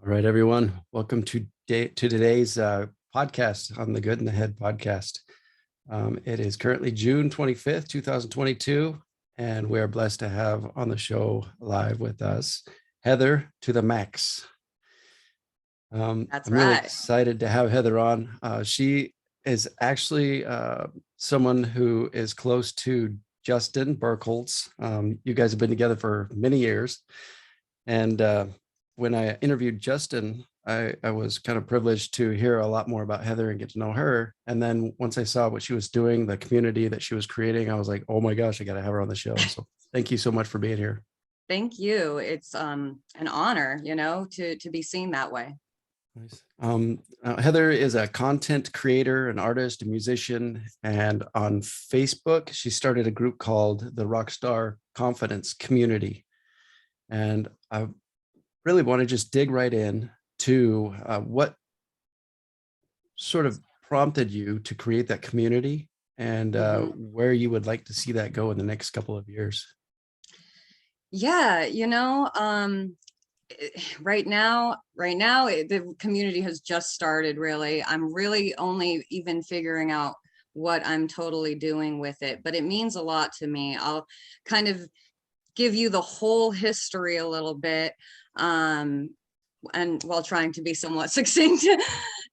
All right, everyone. Welcome to today's podcast on the Good in the Head podcast. It is currently June 25th, 2022, and we are blessed to have on the show live with us, Heather to the max. That's I'm really right. excited to have Heather on. She is actually someone who is close to Justin Burkholz. You guys have been together for many years. And when I interviewed Justin, I was kind of privileged to hear a lot more about Heather and get to know her. And then once I saw what she was doing, the community that she was creating, I was like, oh my gosh, I got to have her on the show. So thank you so much for being here. Thank you. It's an honor, to be seen that way. Nice. Heather is a content creator, an artist, a musician, and on Facebook, she started a group called the ROCKSTAR Confidence Community. And I really want to just dig right in to what sort of prompted you to create that community and where you would like to see that go in the next couple of years. Yeah, right now, the community has just started, really. I'm really only even figuring out what I'm totally doing with it, but it means a lot to me. I'll kind of give you the whole history a little bit, and while trying to be somewhat succinct,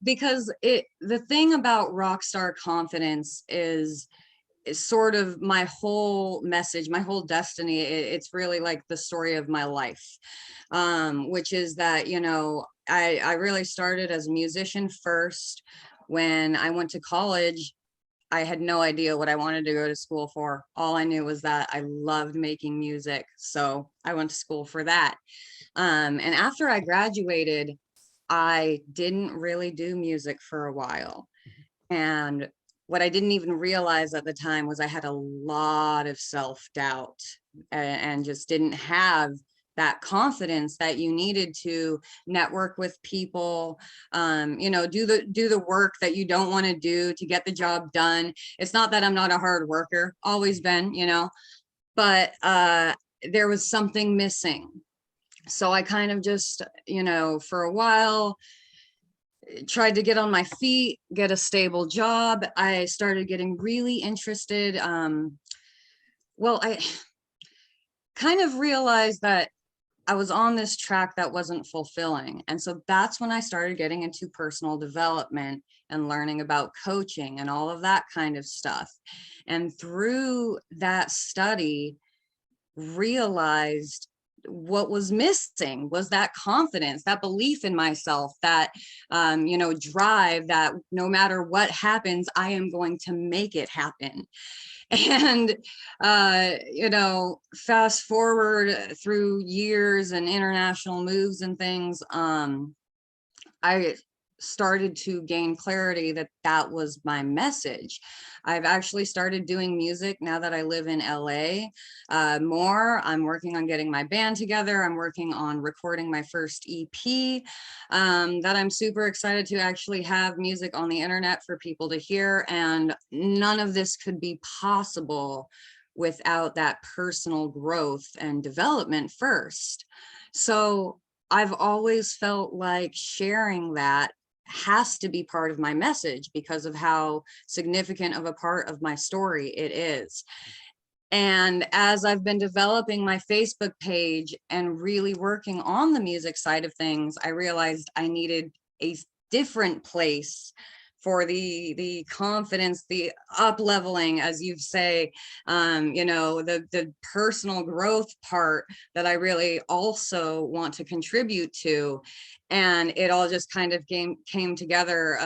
because the thing about Rockstar Confidence is sort of my whole message, my whole destiny. It's really like the story of my life, which is that, I really started as a musician first. When I went to college, I had no idea what I wanted to go to school for. All I knew was that I loved making music. So I went to school for that. And after I graduated, I didn't really do music for a while. And what I didn't even realize at the time was I had a lot of self-doubt and just didn't have that confidence that you needed to network with people, do the work that you don't want to do to get the job done. It's not that I'm not a hard worker, always been, but there was something missing. So I kind of just, for a while, tried to get on my feet, get a stable job. I started getting really interested. I kind of realized that I was on this track that wasn't fulfilling. And so that's when I started getting into personal development and learning about coaching and all of that kind of stuff. And through that study, realized what was missing was that confidence, that belief in myself, that drive, that no matter what happens, I am going to make it happen. And fast forward through years and international moves and things, I started to gain clarity that that was my message. I've actually started doing music now that I live in LA more. I'm working on getting my band together. I'm working on recording my first EP that I'm super excited to actually have music on the internet for people to hear. And none of this could be possible without that personal growth and development first. So I've always felt like sharing that has to be part of my message because of how significant of a part of my story it is. And as I've been developing my Facebook page and really working on the music side of things, I realized I needed a different place for the confidence, the up leveling, as you say, the personal growth part that I really also want to contribute to. And it all just kind of came together.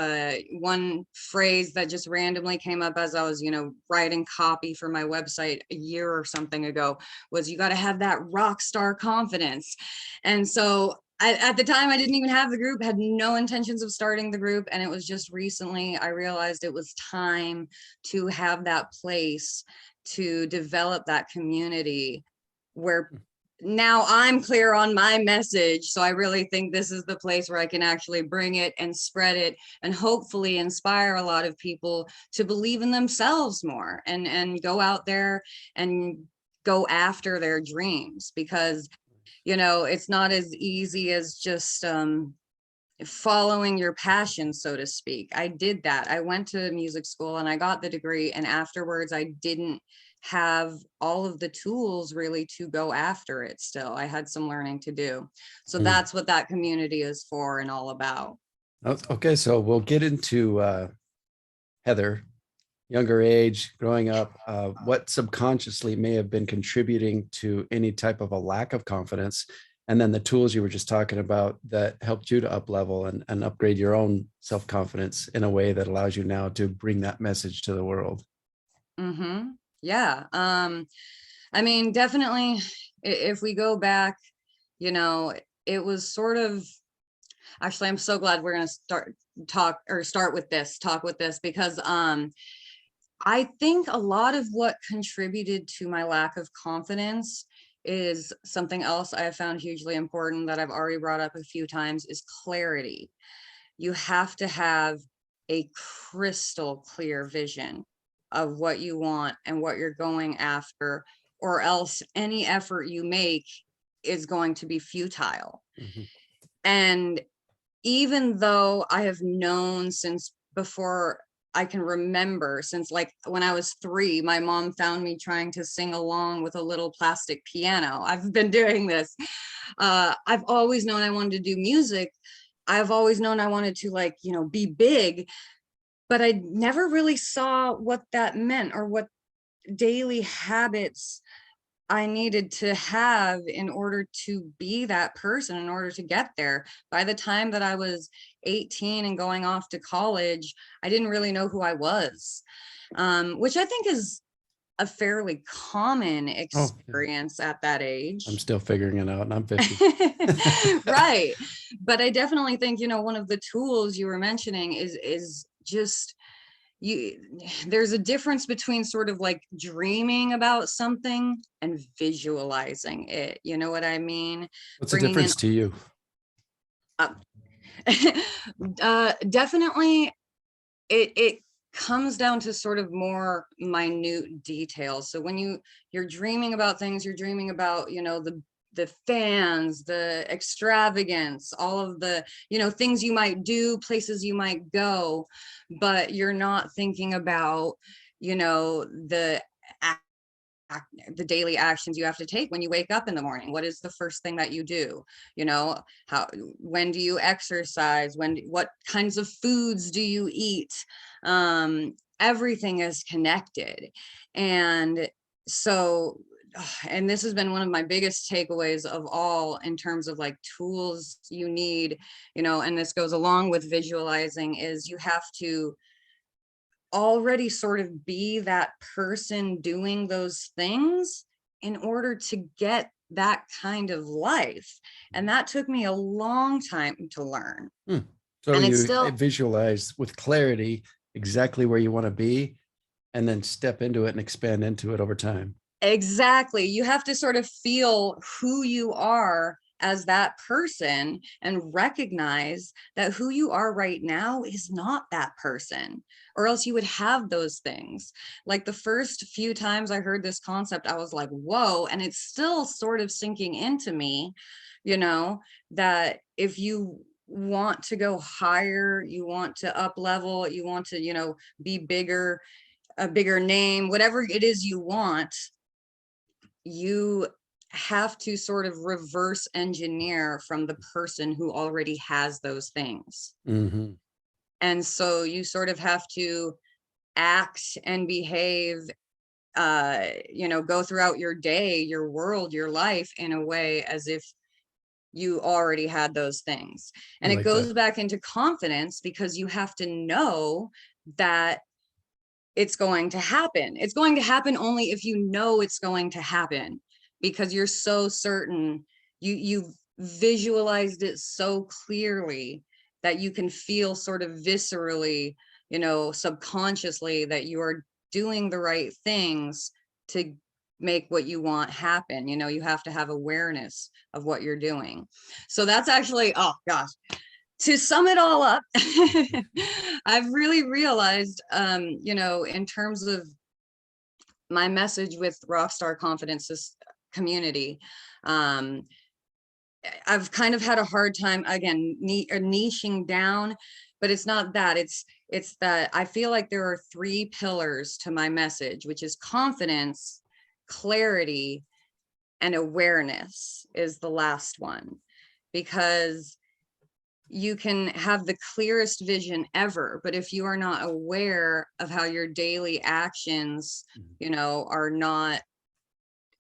One phrase that just randomly came up as I was, writing copy for my website a year or something ago was, you got to have that rock star confidence. And so at the time, I didn't even have the group, had no intentions of starting the group. And it was just recently I realized it was time to have that place to develop that community where now I'm clear on my message. So I really think this is the place where I can actually bring it and spread it and hopefully inspire a lot of people to believe in themselves more and go out there and go after their dreams. Because You know, it's not as easy as just following your passion, so to speak. I did that. I went to music school and I got the degree, and afterwards I didn't have all of the tools really to go after it. Still, I had some learning to do. So Mm. that's what that community is for and all about. Okay, so we'll get into Heather, younger age, growing up, what subconsciously may have been contributing to any type of a lack of confidence, and then the tools you were just talking about that helped you to up level and upgrade your own self-confidence in a way that allows you now to bring that message to the world. Mm-hmm. Yeah. I mean, definitely, if we go back, you know, it was sort of, actually, I'm so glad we're going to talk with this, because I think a lot of what contributed to my lack of confidence is something else I have found hugely important that I've already brought up a few times, is clarity. You have to have a crystal clear vision of what you want and what you're going after, or else any effort you make is going to be futile. Mhm. And even though I have known since before I can remember, since like when I was 3, my mom found me trying to sing along with a little plastic piano. I've been doing this. I've always known I wanted to do music. I've always known I wanted to, like, you know, be big, but I never really saw what that meant or what daily habits I needed to have in order to be that person, in order to get there. By the time that I was 18 and going off to college, I didn't really know who I was, which I think is a fairly common Oh, yeah. experience at that I'm age. still figuring it out, and I'm 50. Right. But I definitely think, you know, one of the tools you were mentioning is just, you there's a difference between sort of like dreaming about something and visualizing it, you know what I mean? What's the Bringing in difference to you? uh, definitely it comes down to sort of more minute details. So when you're dreaming about things, you're dreaming about, you know, the fans, the extravagance, all of the, you know, things you might do, places you might go, but you're not thinking about, you know, the daily actions you have to take when you wake up in the morning. What is the first thing that you do? You know, how, when do you exercise? What kinds of foods do you eat? Everything is connected. And so, and this has been one of my biggest takeaways of all, in terms of like tools you need, you know, and this goes along with visualizing, is you have to already sort of be that person doing those things in order to get that kind of life. And that took me a long time to learn. Hmm. So And it's you still, visualize with clarity exactly where you want to be, and then step into it and expand into it over time. exactly, you have to sort of feel who you are as that person and recognize that who you are right now is not that person, or else you would have those things. Like the first few times I heard this concept, I was like, whoa, and it's still sort of sinking into me, you know, that if you want to go higher, you want to up level, you want to, you know, be bigger, a bigger name, whatever it is you want, you have to sort of reverse engineer from the person who already has those things. Mm-hmm. And so you sort of have to act and behave, you know, go throughout your day, your world, your life in a way as if you already had those things. I And it like that. goes back into confidence, because you have to know that it's going to happen. It's going to happen only if you know it's going to happen, because you're so certain, you visualized it so clearly that you can feel sort of viscerally, you know, subconsciously, that you are doing the right things to make what you want happen. You know, you have to have awareness of what you're doing. So that's actually, oh gosh, to sum it all up, I've really realized, you know, in terms of my message with Rockstar Confidence community, um, I've kind of had a hard time again niching down, but it's not that. It's that I feel like there are three pillars to my message, which is confidence, clarity, and awareness is the last one, because you can have the clearest vision ever, but if you are not aware of how your daily actions, you know, are not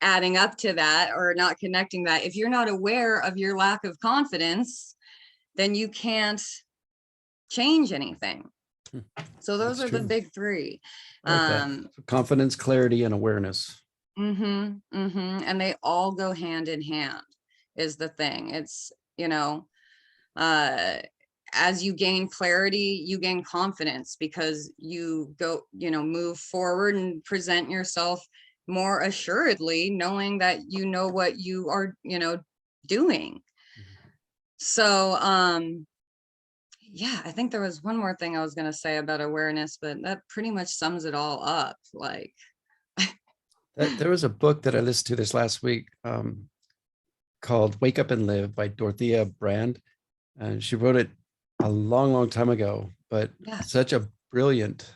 adding up to that or not connecting that, if you're not aware of your lack of confidence, then you can't change anything. So those That's are the true. big three. I like that. So confidence, clarity, and awareness. And they all go hand in hand is the thing. It's, you know, as you gain clarity, you gain confidence, because you go, you know, move forward and present yourself more assuredly, knowing that you know what you are, you know, doing. So, yeah, I think there was one more thing I was going to say about awareness, but that pretty much sums it all up. Like, There was a book that I listened to this last week called Wake Up and Live by Dorothea Brand. And she wrote it a long, long time ago, but yeah, such a brilliant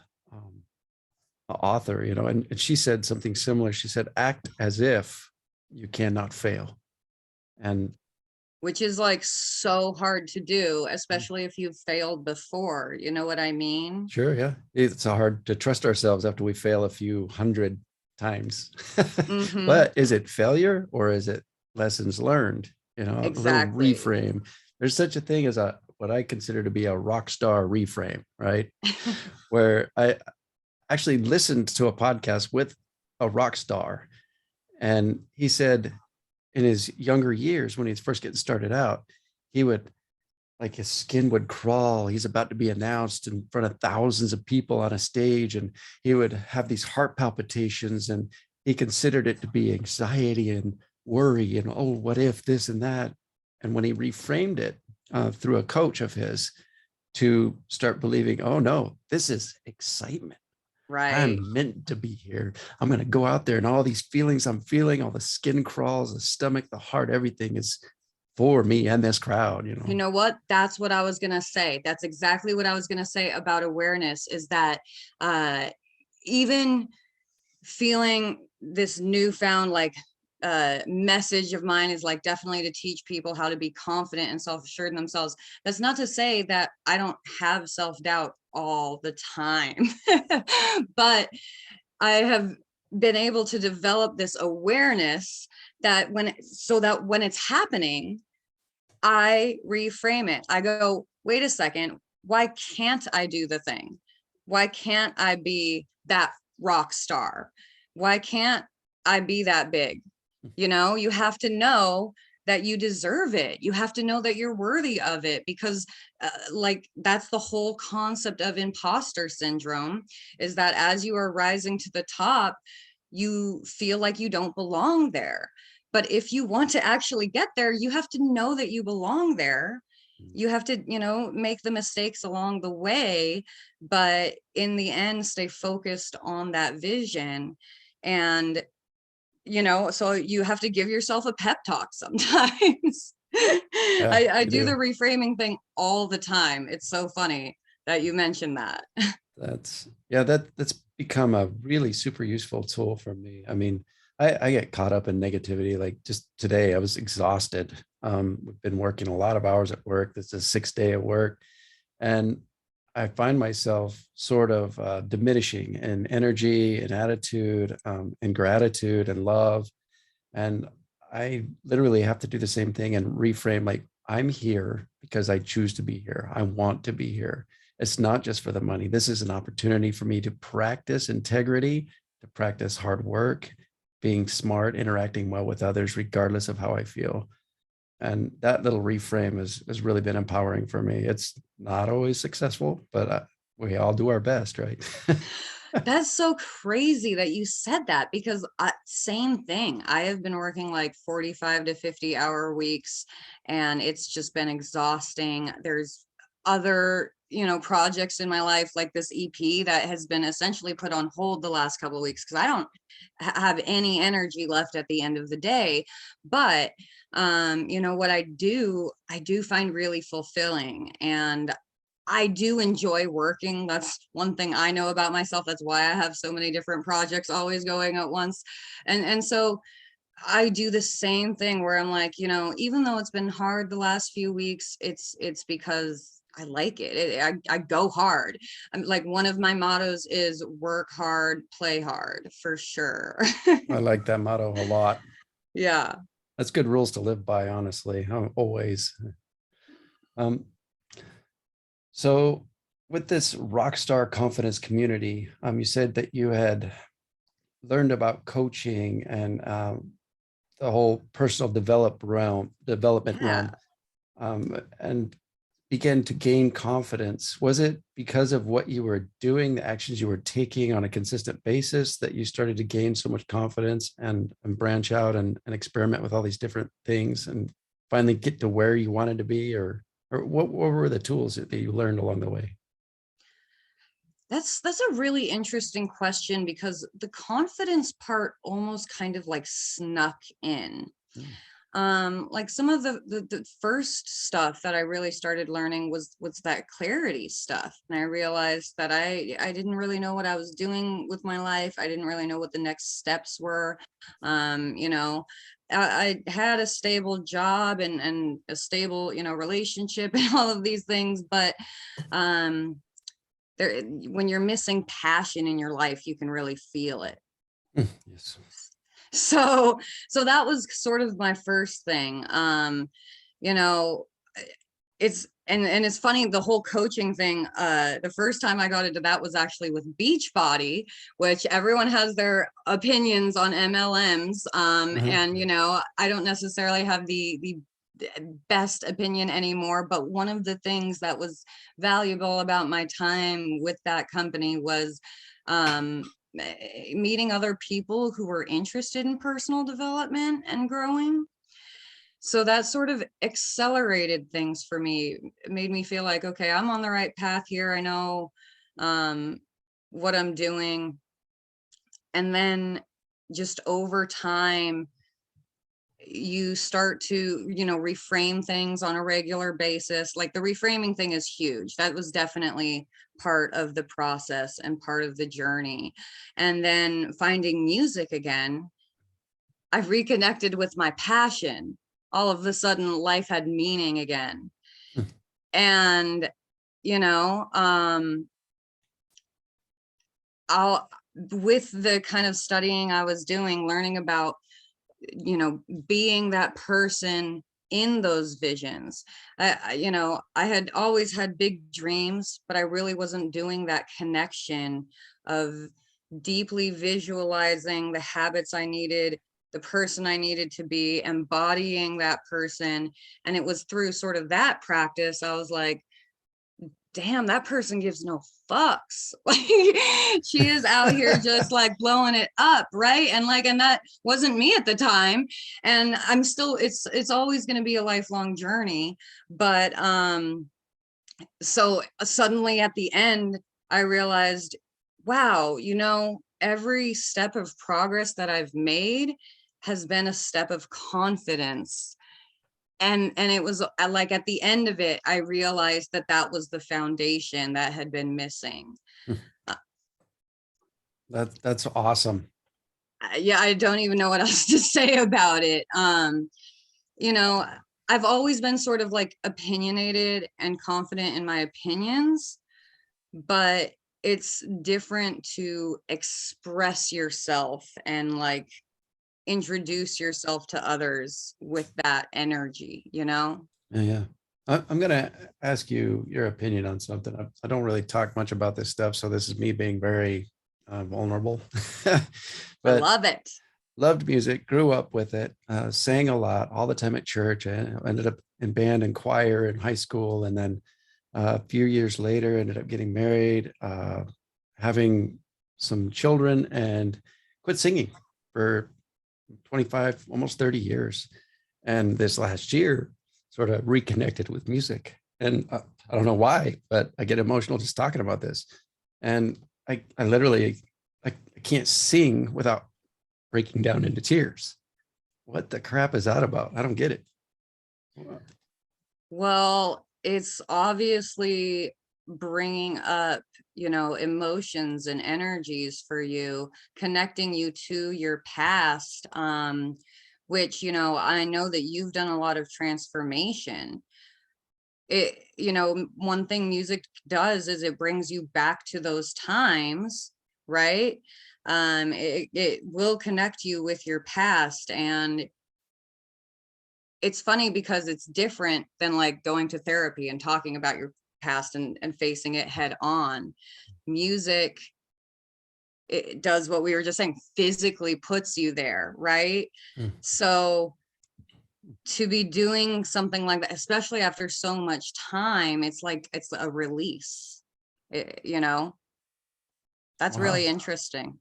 author, you know, and she said something similar. She said, act as if you cannot fail. And which is like so hard to do, especially if you've failed before. You know what I mean? sure, yeah, it's hard to trust ourselves after we fail a few hundred times. Mm-hmm. But is it failure or is it lessons learned? You know, a little Exactly. reframe. There's such a thing as a what I consider to be a rock star reframe, right? Where I actually listened to a podcast with a rock star, and he said in his younger years when he was first getting started out, he would like his skin would crawl. He's about to be announced in front of thousands of people on a stage, and he would have these heart palpitations, and he considered it to be anxiety and worry and, oh, what if this and that. And when he reframed it through a coach of his to start believing, oh no, this is excitement. Right. I'm meant to be here. I'm going to go out there, and all these feelings I'm feeling, all the skin crawls, the stomach, the heart, everything is for me and this crowd, you You know. know what? That's what I was going to say. That's exactly what I was going to say about awareness, is that uh, even feeling this newfound like message of mine is like definitely to teach people how to be confident and self-assured in themselves. That's not to say that I don't have self-doubt all the time, but I have been able to develop this awareness that so that when it's happening, I reframe it. I go, wait a second, why can't I do the thing? Why can't I be that rock star? Why can't I be that big? You know, you have to know that you deserve it. You have to know that you're worthy of it, because like that's the whole concept of imposter syndrome, is that as you are rising to the top, you feel like you don't belong there. But if you want to actually get there, you have to know that you belong there. You have to, you know, make the mistakes along the way, but in the end, stay focused on that vision. And, you know, so you have to give yourself a pep talk sometimes. Yeah, I you do the do. reframing thing all the time. It's so funny that you mentioned that. That's yeah, that's become a really super useful tool for me. I mean, I get caught up in negativity. Like just today, I was exhausted. We've been working a lot of hours at work. This is a 6 day at work, and I find myself sort of diminishing in energy and attitude, and gratitude and love. And I literally have to do the same thing and reframe like, I'm here because I choose to be here. I want to be here. It's not just for the money. This is an opportunity for me to practice integrity, to practice hard work, being smart, interacting well with others, regardless of how I feel. And that little reframe has really been empowering for me. It's not always successful, but we all do our best, right? That's so crazy that you said that, because same thing. I have been working like 45 to 50 hour weeks, and it's just been exhausting. There's other projects in my life, like this EP that has been essentially put on hold the last couple of weeks because I don't have any energy left at the end of the day. But what I do find really fulfilling, and I do enjoy working. That's one thing I know about myself. That's why I have so many different projects always going at once. And so I do the same thing where I'm like, even though it's been hard the last few weeks, it's because I like it. I go hard. I'm like, one of my mottos is work hard, play hard, for sure. I like that motto a lot. Yeah. That's good rules to live by, honestly. Always. So with this Rockstar Confidence community, you said that you had learned about coaching and the whole personal development Yeah. realm, and began to gain confidence. Was it because of what you were doing, the actions you were taking on a consistent basis, that you started to gain so much confidence and branch out and experiment with all these different things and finally get to where you wanted to be? Or what were the tools that you learned along the way? That's a really interesting question, because the confidence part almost kind of like snuck in. Like some of the first stuff that I really started learning was that clarity stuff. And I realized that I didn't really know what I was doing with my life. I didn't really know what the next steps were. I had a stable job and a stable, relationship and all of these things, but when you're missing passion in your life, you can really feel it. Yes. So that was sort of my first thing. You know, it's and it's funny, the whole coaching thing, the first time I got into that was actually with Beachbody, which everyone has their opinions on MLMs. And I don't necessarily have the best opinion anymore, but one of the things that was valuable about my time with that company was meeting other people who were interested in personal development and growing. So that sort of accelerated things for me. It made me feel like, okay, I'm on the right path here. I know what I'm doing. And then just over time, you start to, reframe things on a regular basis. Like the reframing thing is huge. That was definitely part of the process and part of the journey. And then finding music again, I've reconnected with my passion. All of a sudden, life had meaning again. And, I'll, with the kind of studying I was doing, learning about, being that person in those visions. I had always had big dreams, but I really wasn't doing that connection of deeply visualizing the habits I needed, the person I needed to be, embodying that person. And it was through sort of that practice, I was like, damn, that person gives no fucks. Like she is out here just like blowing it up, right? And that wasn't me at the time. And I'm still, it's always going to be a lifelong journey. But so suddenly at the end, I realized, wow, every step of progress that I've made has been a step of confidence. And it was like at the end of it, I realized that was the foundation that had been missing. That's awesome. Yeah, I don't even know what else to say about it. I've always been sort of like opinionated and confident in my opinions, but it's different to express yourself and like introduce yourself to others with that energy. Yeah. I'm going to ask you your opinion on something. I don't really talk much about this stuff, so this is me being very vulnerable. I But love it. loved music, grew up with it, sang a lot all the time at church. I ended up in band and choir in high school. And then a few years later, ended up getting married, having some children, and quit singing for 25, almost 30 years. And this last year, sort of reconnected with music. And I don't know why, but I get emotional just talking about this. And I literally, I can't sing without breaking down into tears. What the crap is that about? I don't get it. Well, it's obviously bringing up, emotions and energies for you, connecting you to your past, which, I know that you've done a lot of transformation. One thing music does is it brings you back to those times, right? It will connect you with your past, and it's funny because it's different than like going to therapy and talking about your past and facing it head on. Music, it does what we were just saying, physically puts you there, right? Mm. So to be doing something like that, especially after so much time, it's like it's a release. That's Wow. really interesting.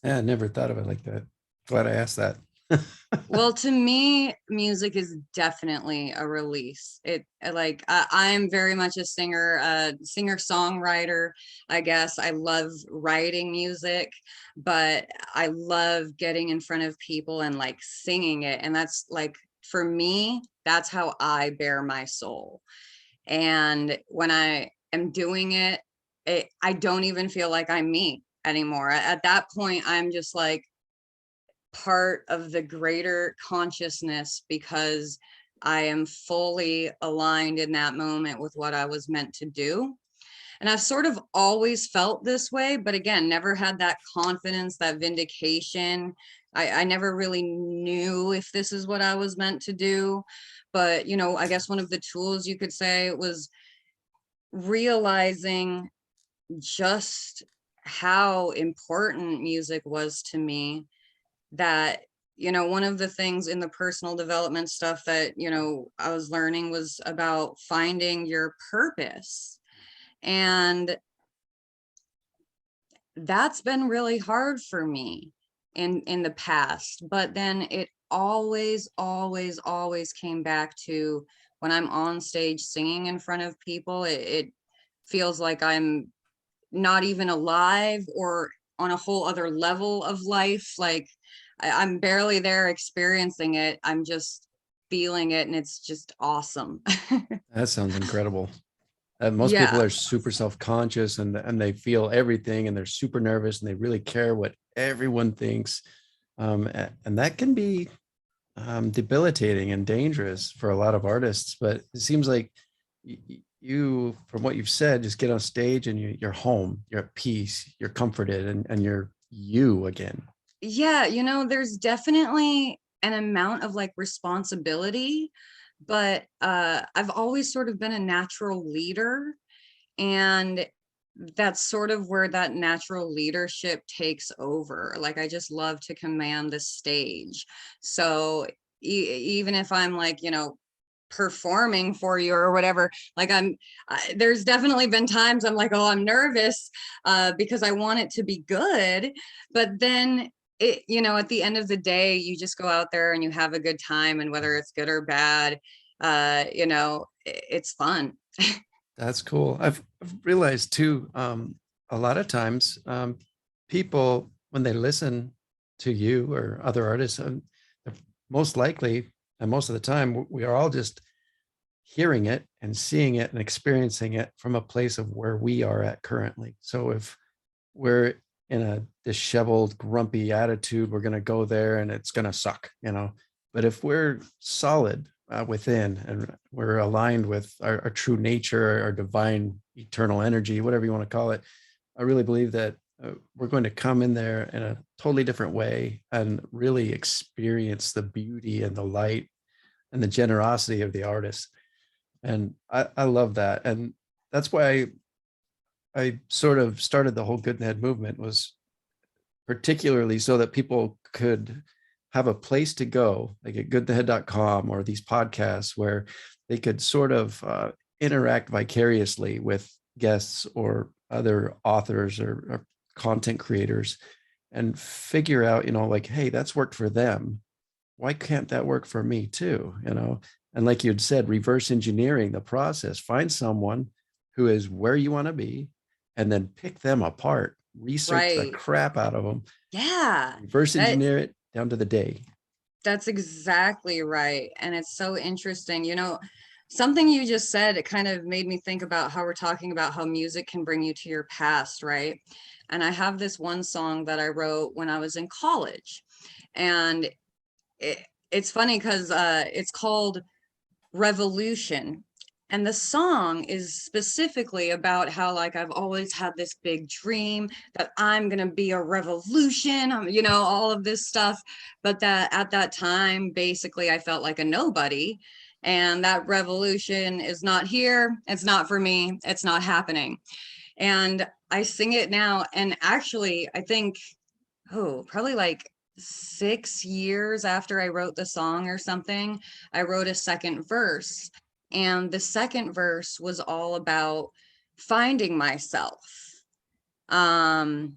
Yeah, I never thought of it like that. Glad I asked that. Well, to me, music is definitely a release. I'm very much a singer songwriter, I guess. I love writing music, but I love getting in front of people and like singing it. And that's like, for me, that's how I bear my soul. And when I am doing it, I don't even feel like I'm me anymore. At that point, I'm just like part of the greater consciousness, because I am fully aligned in that moment with what I was meant to do. And I've sort of always felt this way, but again, never had that confidence, that vindication. I never really knew if this is what I was meant to do. But, I guess one of the tools you could say was realizing just how important music was to me, that one of the things in the personal development stuff that I was learning was about finding your purpose. And that's been really hard for me in the past, but then it always came back to when I'm on stage singing in front of people, it feels like I'm not even alive or on a whole other level of life. Like I'm barely there experiencing it. I'm just feeling it, and it's just awesome. That sounds incredible. Most people Yeah. are super self-conscious and they feel everything and they're super nervous and they really care what everyone thinks. And that can be debilitating and dangerous for a lot of artists. But it seems like you, from what you've said, just get on stage and you're home, you're at peace, you're comforted, and you're you again. Yeah, there's definitely an amount of like responsibility, but I've always sort of been a natural leader, and that's sort of where that natural leadership takes over. Like I just love to command the stage. So even if I'm like, performing for you or whatever, like there's definitely been times I'm like, oh, I'm nervous because I want it to be good. But then at the end of the day, you just go out there and you have a good time, and whether it's good or bad, it's fun. That's cool. I've realized too, a lot of times, people, when they listen to you or other artists, most likely, and most of the time, we are all just hearing it and seeing it and experiencing it from a place of where we are at currently. So if we're in a disheveled, grumpy attitude, we're going to go there and it's going to suck. But if we're solid within and we're aligned with our true nature, our divine eternal energy, whatever you want to call it, I really believe that we're going to come in there in a totally different way and really experience the beauty and the light and the generosity of the artist. And I love that. And that's why I sort of started the whole Good in the Head movement, was particularly so that people could have a place to go, like at goodinthehead.com or these podcasts, where they could sort of interact vicariously with guests or other authors or content creators and figure out, like, hey, that's worked for them. Why can't that work for me too? And like you had said, reverse engineering the process, find someone who is where you want to be and then pick them apart, research the Right. crap out of them, Yeah. reverse That engineer it down to the day. that's exactly right. And it's so interesting. Something you just said, it kind of made me think about how we're talking about how music can bring you to your past, right? And I have this one song that I wrote when I was in college. And it, it's funny because it's called Revolution. And the song is specifically about how, like, I've always had this big dream that I'm going to be a revolution, all of this stuff. But that at that time, basically, I felt like a nobody. And that revolution is not here. It's not for me. It's not happening. And I sing it now. And actually, I think, probably like 6 years after I wrote the song or something, I wrote a second verse. And the second verse was all about finding myself. Um,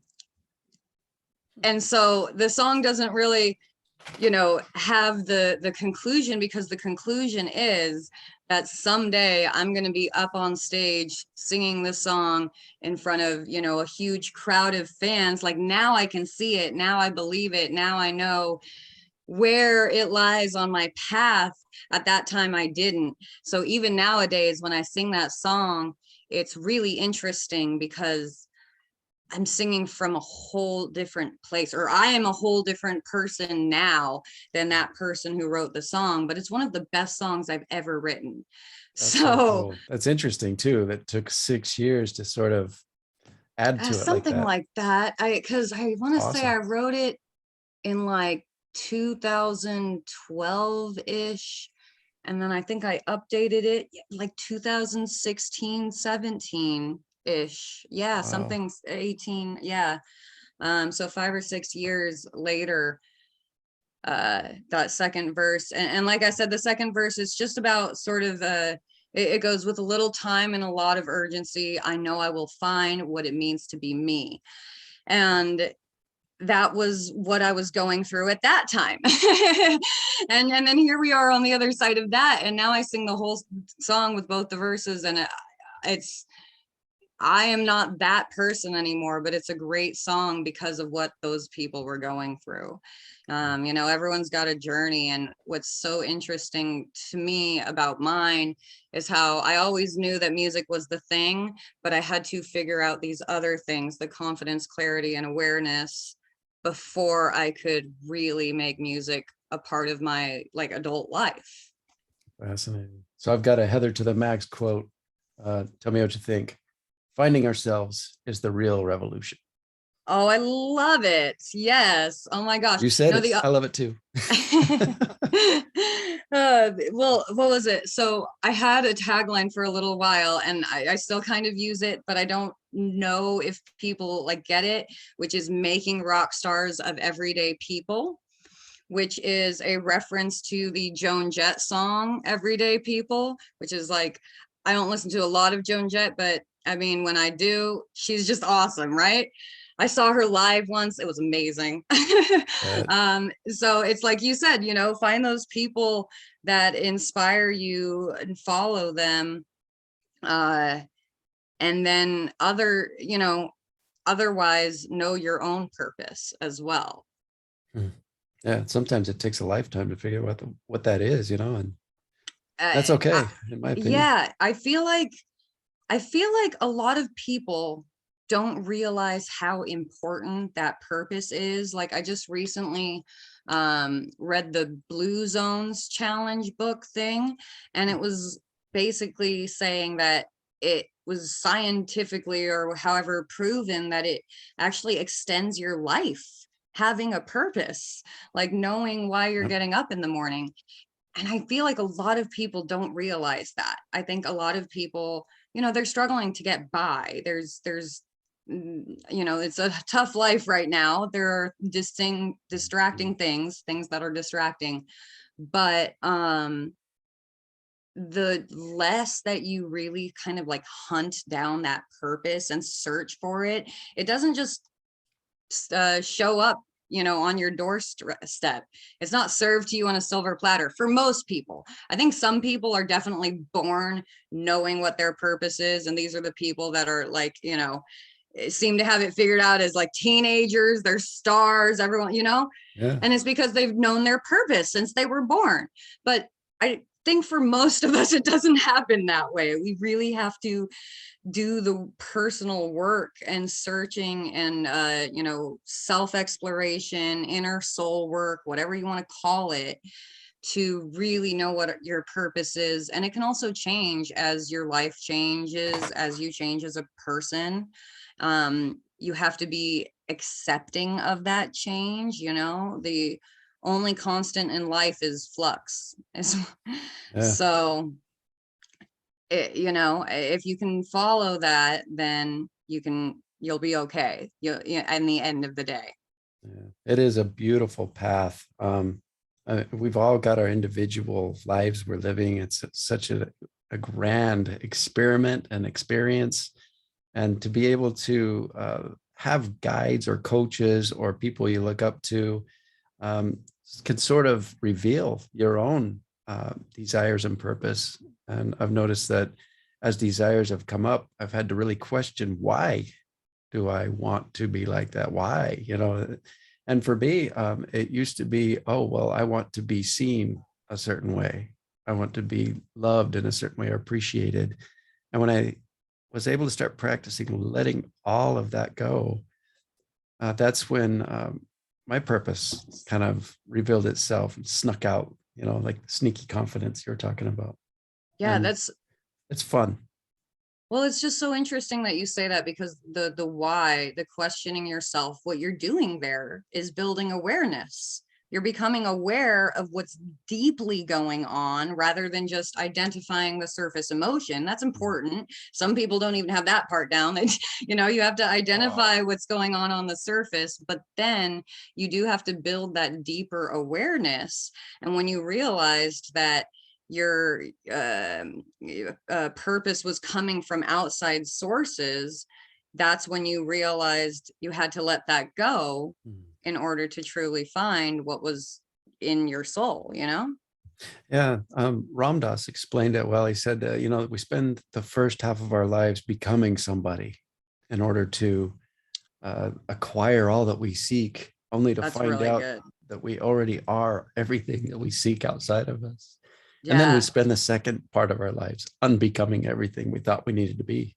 and so the song doesn't really, have the conclusion, because the conclusion is that someday I'm going to be up on stage singing this song in front of, a huge crowd of fans. Like, now I can see it. Now I believe it. Now I know where it lies on my path. At that time, I didn't. So even nowadays, when I sing that song, it's really interesting because I'm singing from a whole different place, or I am a whole different person now than that person who wrote the song, but it's one of the best songs I've ever written. That's so So cool. That's interesting too. That took 6 years to sort of add to it like something that. like that. Because I want to say Awesome. I wrote it in like 2012-ish. And then I think I updated it like 2016, 17-ish. Yeah, Wow. something 18. Yeah. So 5 or 6 years later, that second verse, and like I said, the second verse is just about sort of it goes with a little time and a lot of urgency. I know I will find what it means to be me. And that was what I was going through at that time. And then here we are on the other side of that. And now I sing the whole song with both the verses, and it's I am not that person anymore, but it's a great song because of what those people were going through. Everyone's got a journey. And what's so interesting to me about mine is how I always knew that music was the thing, but I had to figure out these other things, the confidence, clarity, and awareness, before I could really make music a part of my like adult life. Fascinating. So I've got a Heather to the Max quote. Tell me what you think. Finding ourselves is the real revolution. Oh, I love it. Yes. Oh my gosh. You said it. The I love it too. well, what was it? So I had a tagline for a little while, and I still kind of use it, but I don't know if people like get it, which is making rock stars of everyday people, which is a reference to the Joan Jett song Everyday People, which is like, I don't listen to a lot of Joan Jett, but I mean, when I do, she's just awesome, right? I saw her live once. It was amazing. So it's like you said, find those people that inspire you and follow them. And then otherwise know your own purpose as well. Yeah, sometimes it takes a lifetime to figure out what that is, and Uh, that's I, okay, in my opinion. yeah, I feel like a lot of people don't realize how important that purpose is. Like, I just recently read the Blue Zones challenge book thing, and it was basically saying that it was scientifically or however proven that it actually extends your life, having a purpose, like knowing why you're Yep. getting up in the morning. And I feel like a lot of people don't realize that. I think a lot of people, they're struggling to get by. It's a tough life right now. There are distracting things that are distracting. But the less that you really kind of like hunt down that purpose and search for it, it doesn't just show up on your doorstep. It's not served to you on a silver platter for most people. I think some people are definitely born knowing what their purpose is. And these are the people that are like, seem to have it figured out as like teenagers, they're stars, everyone, Yeah. and it's because they've known their purpose since they were born. But I think for most of us, it doesn't happen that way. We really have to do the personal work and searching and, self-exploration, inner soul work, whatever you want to call it, to really know what your purpose is. And it can also change as your life changes, as you change as a person. You have to be accepting of that change. The only constant in life is flux. Yeah. So, if you can follow that, then you'll be okay. In the end of the day. Yeah. It is a beautiful path. We've all got our individual lives we're living. It's such a grand experiment and experience. And to be able to have guides or coaches or people you look up to can sort of reveal your own desires and purpose. And I've noticed that as desires have come up, I've had to really question, why do I want to be like that? Why? And for me, it used to be, oh, well, I want to be seen a certain way. I want to be loved in a certain way or appreciated. And when I was able to start practicing letting all of that go, that's when my purpose kind of revealed itself and snuck out, like the sneaky confidence you're talking about. Yeah, And it's fun. well, it's just so interesting that you say that, because the why, the questioning yourself, what you're doing there is building awareness. You're becoming aware of what's deeply going on rather than just identifying the surface emotion. That's important. Some people don't even have that part down. You have to identify what's going on the surface, but then you do have to build that deeper awareness. And when you realized that your purpose was coming from outside sources, that's when you realized you had to let that go in order to truly find what was in your soul. Yeah. Ram Dass explained it well. He said, we spend the first half of our lives becoming somebody in order to acquire all that we seek, only to That's find really out good. that we already are everything that we seek outside of us. And then we Yeah. spend the second part of our lives unbecoming everything we thought we needed to be.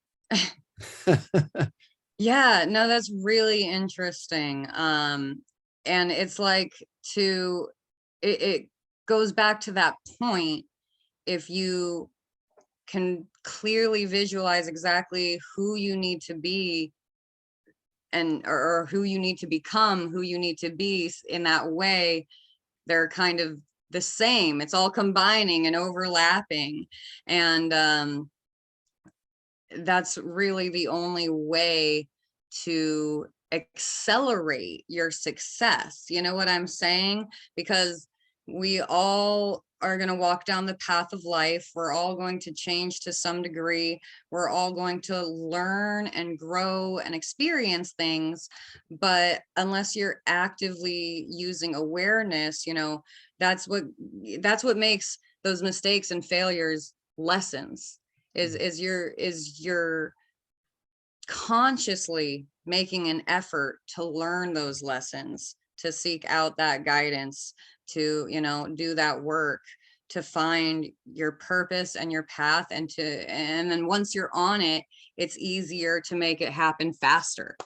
Yeah, no, that's really interesting. And it's like it goes back to that point. If you can clearly visualize exactly who you need to be, or who you need to become, who you need to be in that way, they're kind of the same. It's all combining and overlapping. And that's really the only way to accelerate your success. You know what I'm saying? Because we all are going to walk down the path of life. We're all going to change to some degree. We're all going to learn and grow and experience things. But unless you're actively using awareness, that's what makes those mistakes and failures lessons. Is you're consciously making an effort to learn those lessons, to seek out that guidance, to do that work, to find your purpose and your path, and then once you're on it, it's easier to make it happen faster.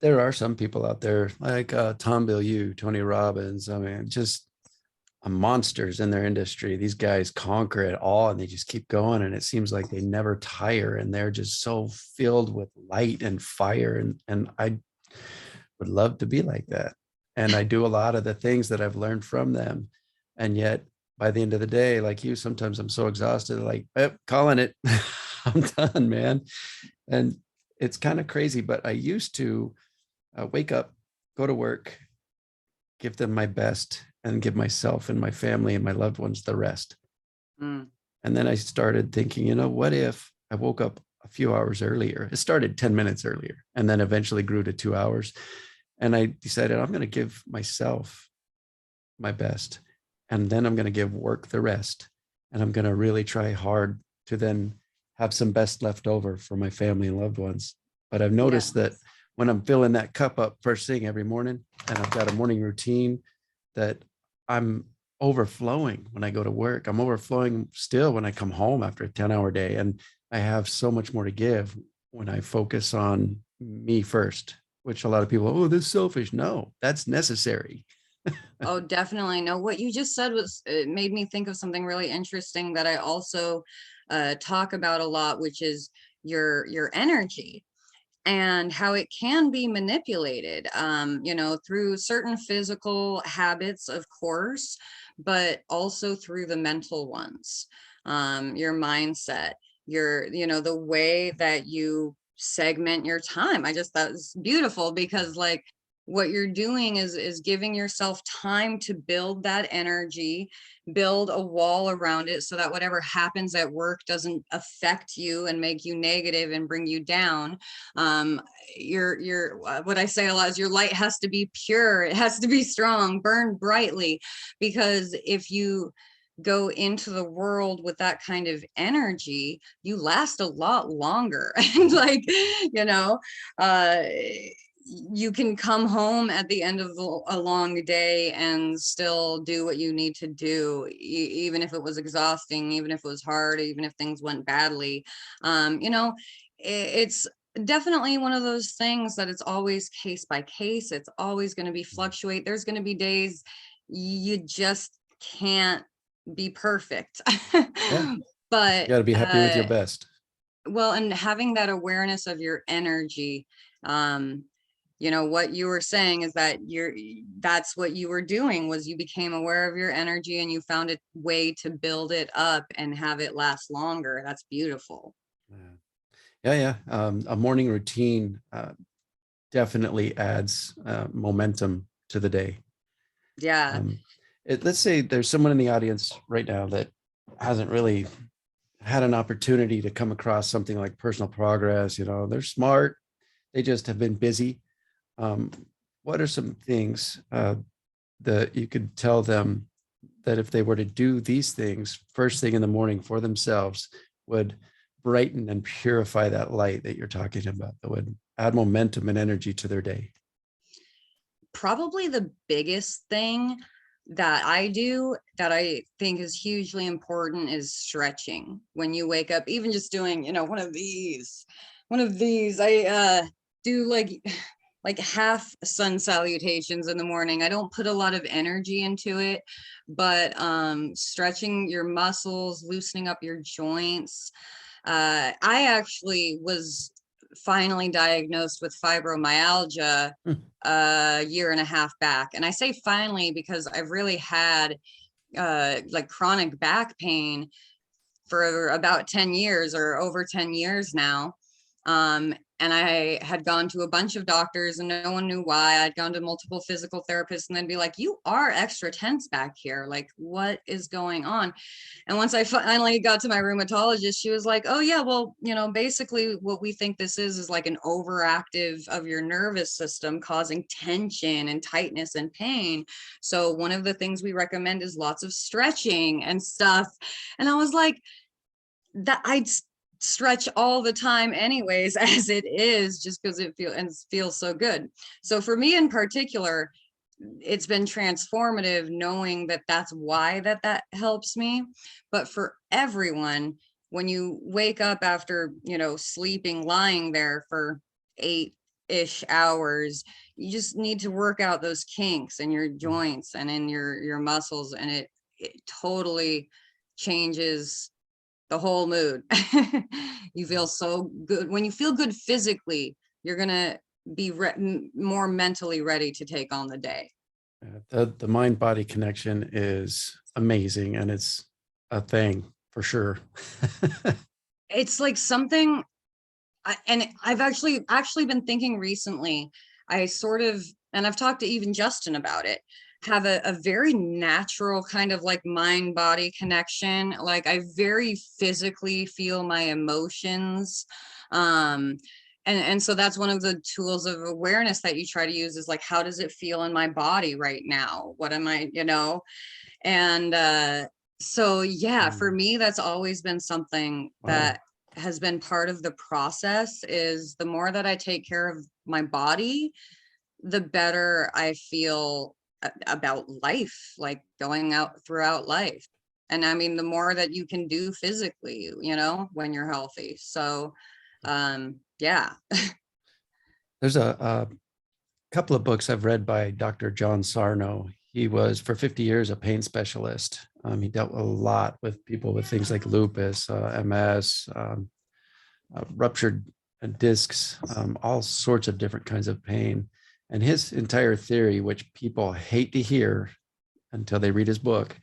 There are some people out there like Tom Bilyeu, Tony Robbins. I mean, just monsters in their industry. These guys conquer it all and they just keep going. And it seems like they never tire. And they're just so filled with light and fire. And I would love to be like that. And I do a lot of the things that I've learned from them. And yet by the end of the day, like you, sometimes I'm so exhausted, like, calling it, I'm done, man. And it's kind of crazy, but I used to wake up, go to work, give them my best, and give myself and my family and my loved ones the rest. And then I started thinking, what if I woke up a few hours earlier? It started 10 minutes earlier and then eventually grew to 2 hours. And I decided I'm going to give myself my best, and then I'm going to give work the rest. And I'm going to really try hard to then have some best left over for my family and loved ones. But I've Yeah. noticed that when I'm filling that cup up first thing every morning, and I've got a morning routine, that I'm overflowing when I go to work. I'm overflowing still when I come home after a 10-hour day. And I have so much more to give when I focus on me first, which a lot of people, oh, this is selfish. No, that's necessary. Oh, definitely. No, what you just said was, it made me think of something really interesting that I also talk about a lot, which is your energy and how it can be manipulated, you know, through certain physical habits, of course, but also through the mental ones, your mindset, you know, the way that you segment your time. I just thought it was beautiful because like what you're doing is giving yourself time to build that energy, build a wall around it so that whatever happens at work doesn't affect you and make you negative and bring you down. Your what I say a lot is your light has to be pure, it has to be strong, burn brightly, because if you go into the world with that kind of energy, you last a lot longer. And like, you know, uh you can come home at the end of a long day and still do what you need to do, even if it was exhausting, even if it was hard, even if things went badly. You know, it's definitely one of those things that it's always case by case. It's always going to be fluctuate. There's going to be days you just can't be perfect. Yeah. You But got to be happy with your best. well, and having that awareness of your energy, um, you know, what you were saying is that that's what you were doing, was you became aware of your energy and you found a way to build it up and have it last longer. That's beautiful. Yeah. A morning routine definitely adds momentum to the day. Yeah. Um, let's say there's someone in the audience right now that hasn't really had an opportunity to come across something like personal progress. You know, they're smart, they just have been busy. Um, what are some things that you could tell them that if they were to do these things first thing in the morning for themselves would brighten and purify that light that you're talking about, that would add momentum and energy to their day? Probably the biggest thing that I do that I think is hugely important is stretching. When you wake up, even just doing, you know, one of these, I do like half sun salutations in the morning. I don't put a lot of energy into it, but stretching your muscles, loosening up your joints. I actually was finally diagnosed with fibromyalgia Hmm. a year and a half back. And I say finally because I've really had like chronic back pain for about 10 years or over 10 years now. And I had gone to a bunch of doctors and no one knew why. I'd gone to multiple physical therapists and they'd be like, you are extra tense back here. Like, what is going on? And once I finally got to my rheumatologist, she was like, oh yeah, well, you know, basically what we think this is like an overactive of your nervous system causing tension and tightness and pain. So one of the things we recommend is lots of stretching and stuff. And I was like, that I'd stretch all the time anyways, as it is, just because it feels so good. So for me in particular, it's been transformative knowing that that's why that helps me. But for everyone, when you wake up after, you know, sleeping, lying there for 8-ish hours, you just need to work out those kinks in your joints and in your muscles, and it totally changes the whole mood. You feel so good. When you feel good physically, you're gonna be more mentally ready to take on the day. The mind body connection is amazing, and it's a thing for sure. It's like something, and I've actually been thinking recently, I sort of, and I've talked to even Justin about it, have a very natural kind of like mind body connection. Like I very physically feel my emotions. Um, And so that's one of the tools of awareness that you try to use, is like, how does it feel in my body right now? What am I, and so yeah, for me, that's always been something Wow. that has been part of the process, is the more that I take care of my body, the better I feel about life, like going out throughout life. And I mean, the more that you can do physically, when you're healthy. So yeah. There's a couple of books I've read by Dr. John Sarno. He was for 50 years a pain specialist. He dealt a lot with people with things like lupus, MS, ruptured discs, all sorts of different kinds of pain. And his entire theory, which people hate to hear until they read his book,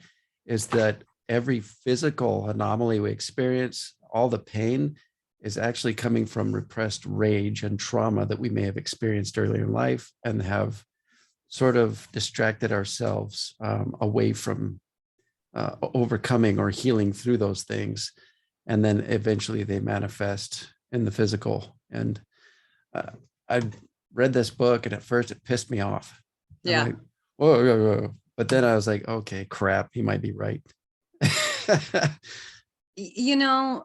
is that every physical anomaly we experience, all the pain, is actually coming from repressed rage and trauma that we may have experienced earlier in life and have sort of distracted ourselves away from overcoming or healing through those things. And then eventually they manifest in the physical. And I read this book, and at first it pissed me off. Yeah. I'm like, whoa, whoa, whoa. But then I was like, okay, crap, he might be right.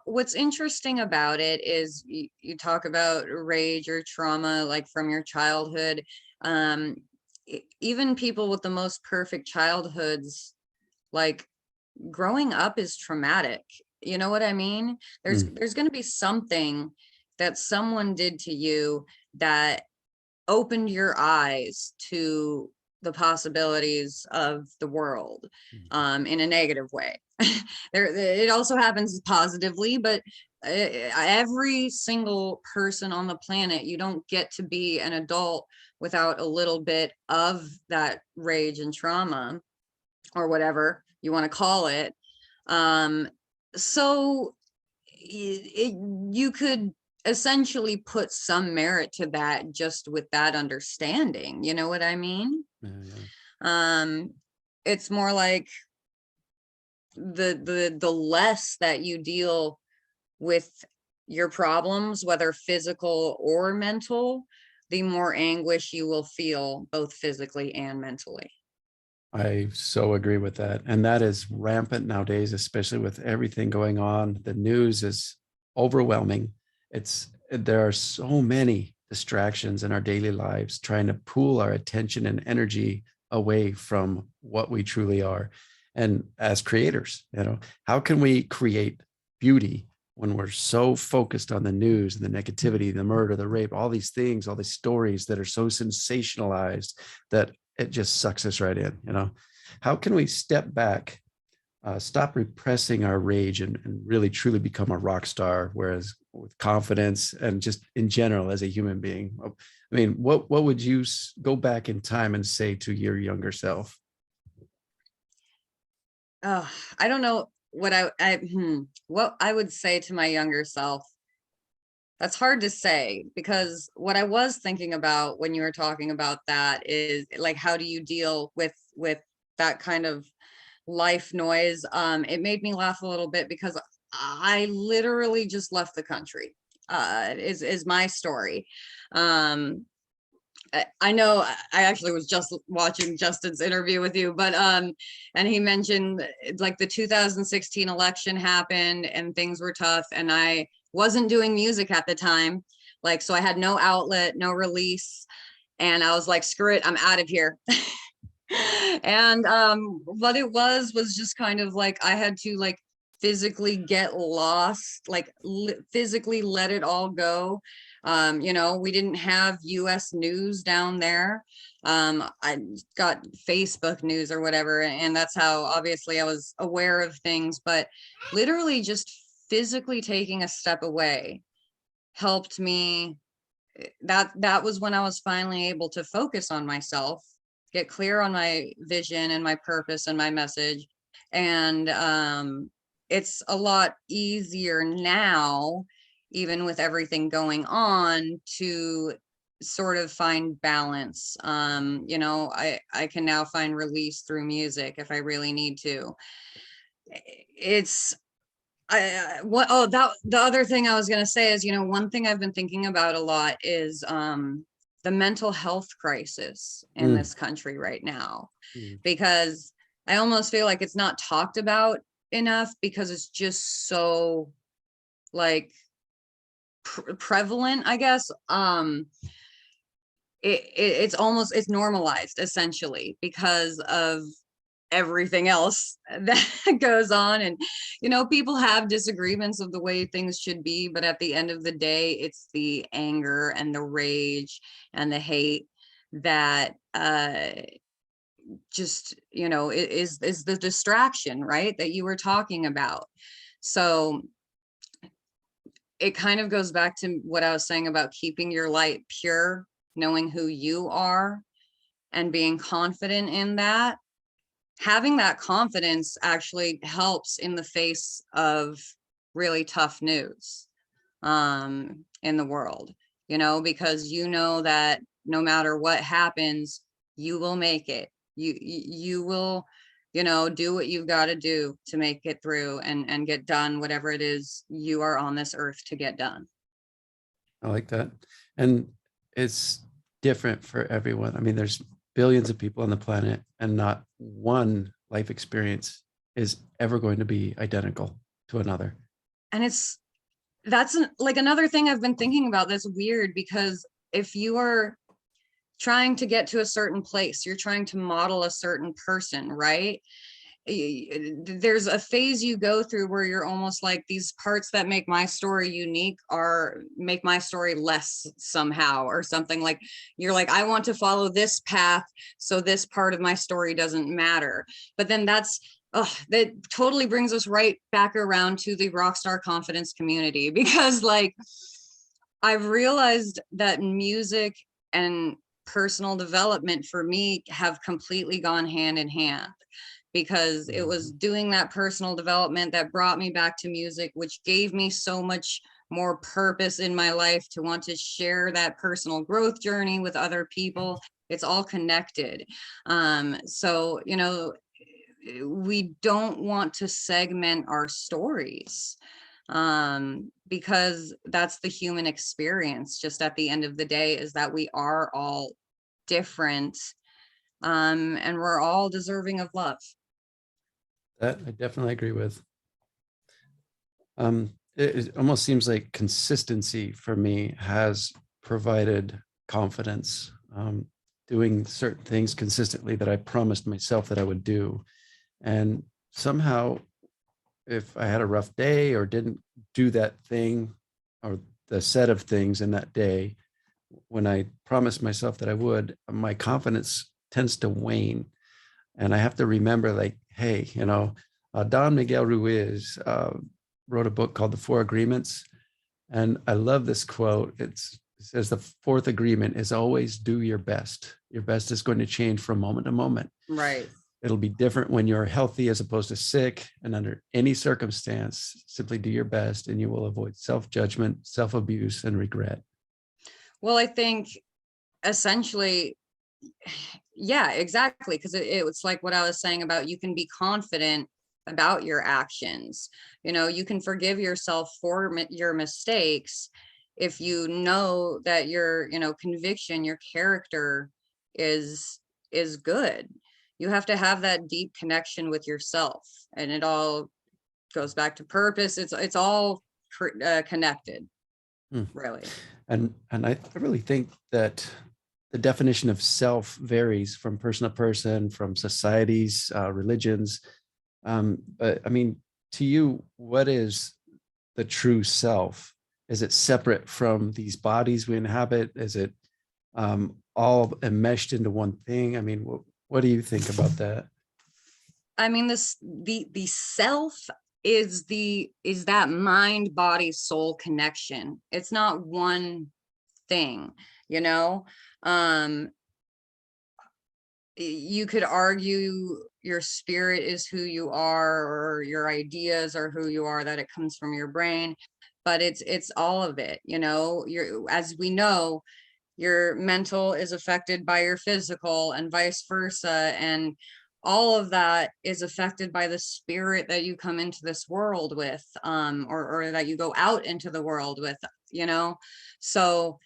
What's interesting about it is you talk about rage or trauma, like from your childhood. Even people with the most perfect childhoods, like growing up is traumatic. You know what I mean? There's going to be something that someone did to you that opened your eyes to the possibilities of the world in a negative way. It also happens positively, but every single person on the planet, you don't get to be an adult without a little bit of that rage and trauma, or whatever you want to call it. So you could essentially put some merit to that just with that understanding. You know what I mean? Yeah. It's more like the less that you deal with your problems, whether physical or mental, the more anguish you will feel, both physically and mentally. I so agree with that. And that is rampant nowadays, especially with everything going on. The news is overwhelming. There are so many distractions in our daily lives trying to pull our attention and energy away from what we truly are. And as creators, how can we create beauty when we're so focused on the news and the negativity, the murder, the rape, all these things, all these stories that are so sensationalized that it just sucks us right in. How can we step back, stop repressing our rage, and really truly become a rock star, whereas with confidence and just in general as a human being? I mean, what would you go back in time and say to your younger self? I don't know what I would say to my younger self. That's hard to say, because what I was thinking about when you were talking about that is like, how do you deal with that kind of life noise? It made me laugh a little bit because I literally just left the country. Is my story. I know I actually was just watching Justin's interview with you, but and he mentioned like the 2016 election happened and things were tough, and I wasn't doing music at the time, like, so I had no outlet, no release, and I was like, screw it, I'm out of here. And what it was just kind of like I had to like physically get lost, like physically let it all go. We didn't have US news down there. I got Facebook news or whatever, and that's how obviously I was aware of things, but literally just physically taking a step away helped me. That was when I was finally able to focus on myself, get clear on my vision and my purpose and my message. And it's a lot easier now, even with everything going on, to sort of find balance. I can now find release through music if I really need to. It's the other thing I was going to say is, one thing I've been thinking about a lot is the mental health crisis in Mm, this country right now, mm. because I almost feel like it's not talked about enough because it's just so like prevalent, I guess. It's normalized essentially because of everything else that goes on. And people have disagreements of the way things should be, but at the end of the day, it's the anger and the rage and the hate that just is the distraction, right, that you were talking about. So it kind of goes back to what I was saying about keeping your light pure, knowing who you are and being confident in that. Having that confidence actually helps in the face of really tough news in the world, because that no matter what happens, you will make it. You will, do what you've got to do to make it through and get done whatever it is you are on this earth to get done. I like that. And it's different for everyone. I mean, there's billions of people on the planet, and not one life experience is ever going to be identical to another. And that's like another thing I've been thinking about that's weird, because if you are trying to get to a certain place, you're trying to model a certain person, right? There's a phase you go through where you're almost like, these parts that make my story unique are make my story less somehow, or something. Like you're like, I want to follow this path, so this part of my story doesn't matter. But then that totally brings us right back around to the Rockstar Confidence community, because like I've realized that music and personal development for me have completely gone hand in hand, because it was doing that personal development that brought me back to music, which gave me so much more purpose in my life to want to share that personal growth journey with other people. It's all connected. So, we don't want to segment our stories, because that's the human experience. Just at the end of the day, is that we are all different, and we're all deserving of love. That I definitely agree with. It almost seems like consistency for me has provided confidence. Doing certain things consistently that I promised myself that I would do. And somehow, if I had a rough day or didn't do that thing or the set of things in that day, when I promised myself that I would, my confidence tends to wane. And I have to remember, like, hey, Don Miguel Ruiz wrote a book called The Four Agreements. And I love this quote. It says, the fourth agreement is always do your best. Your best is going to change from moment to moment. Right. It'll be different when you're healthy as opposed to sick. And under any circumstance, simply do your best and you will avoid self-judgment, self-abuse, and regret. Well, I think essentially, yeah, exactly. Because it's like what I was saying about, you can be confident about your actions. You can forgive yourself for your mistakes if you know that your, conviction, your character is good. You have to have that deep connection with yourself, and it all goes back to purpose. It's all connected, really. And I really think that the definition of self varies from person to person, from societies, religions. But I mean, to you, what is the true self? Is it separate from these bodies we inhabit? Is it all enmeshed into one thing? I mean, what do you think about that? I mean, the self is that mind body soul connection. It's not one thing, you know. You could argue your spirit is who you are, or your ideas are who you are, that it comes from your brain, but it's all of it, as we know, your mental is affected by your physical and vice versa. And all of that is affected by the spirit that you come into this world with, or that you go out into the world with, you know? So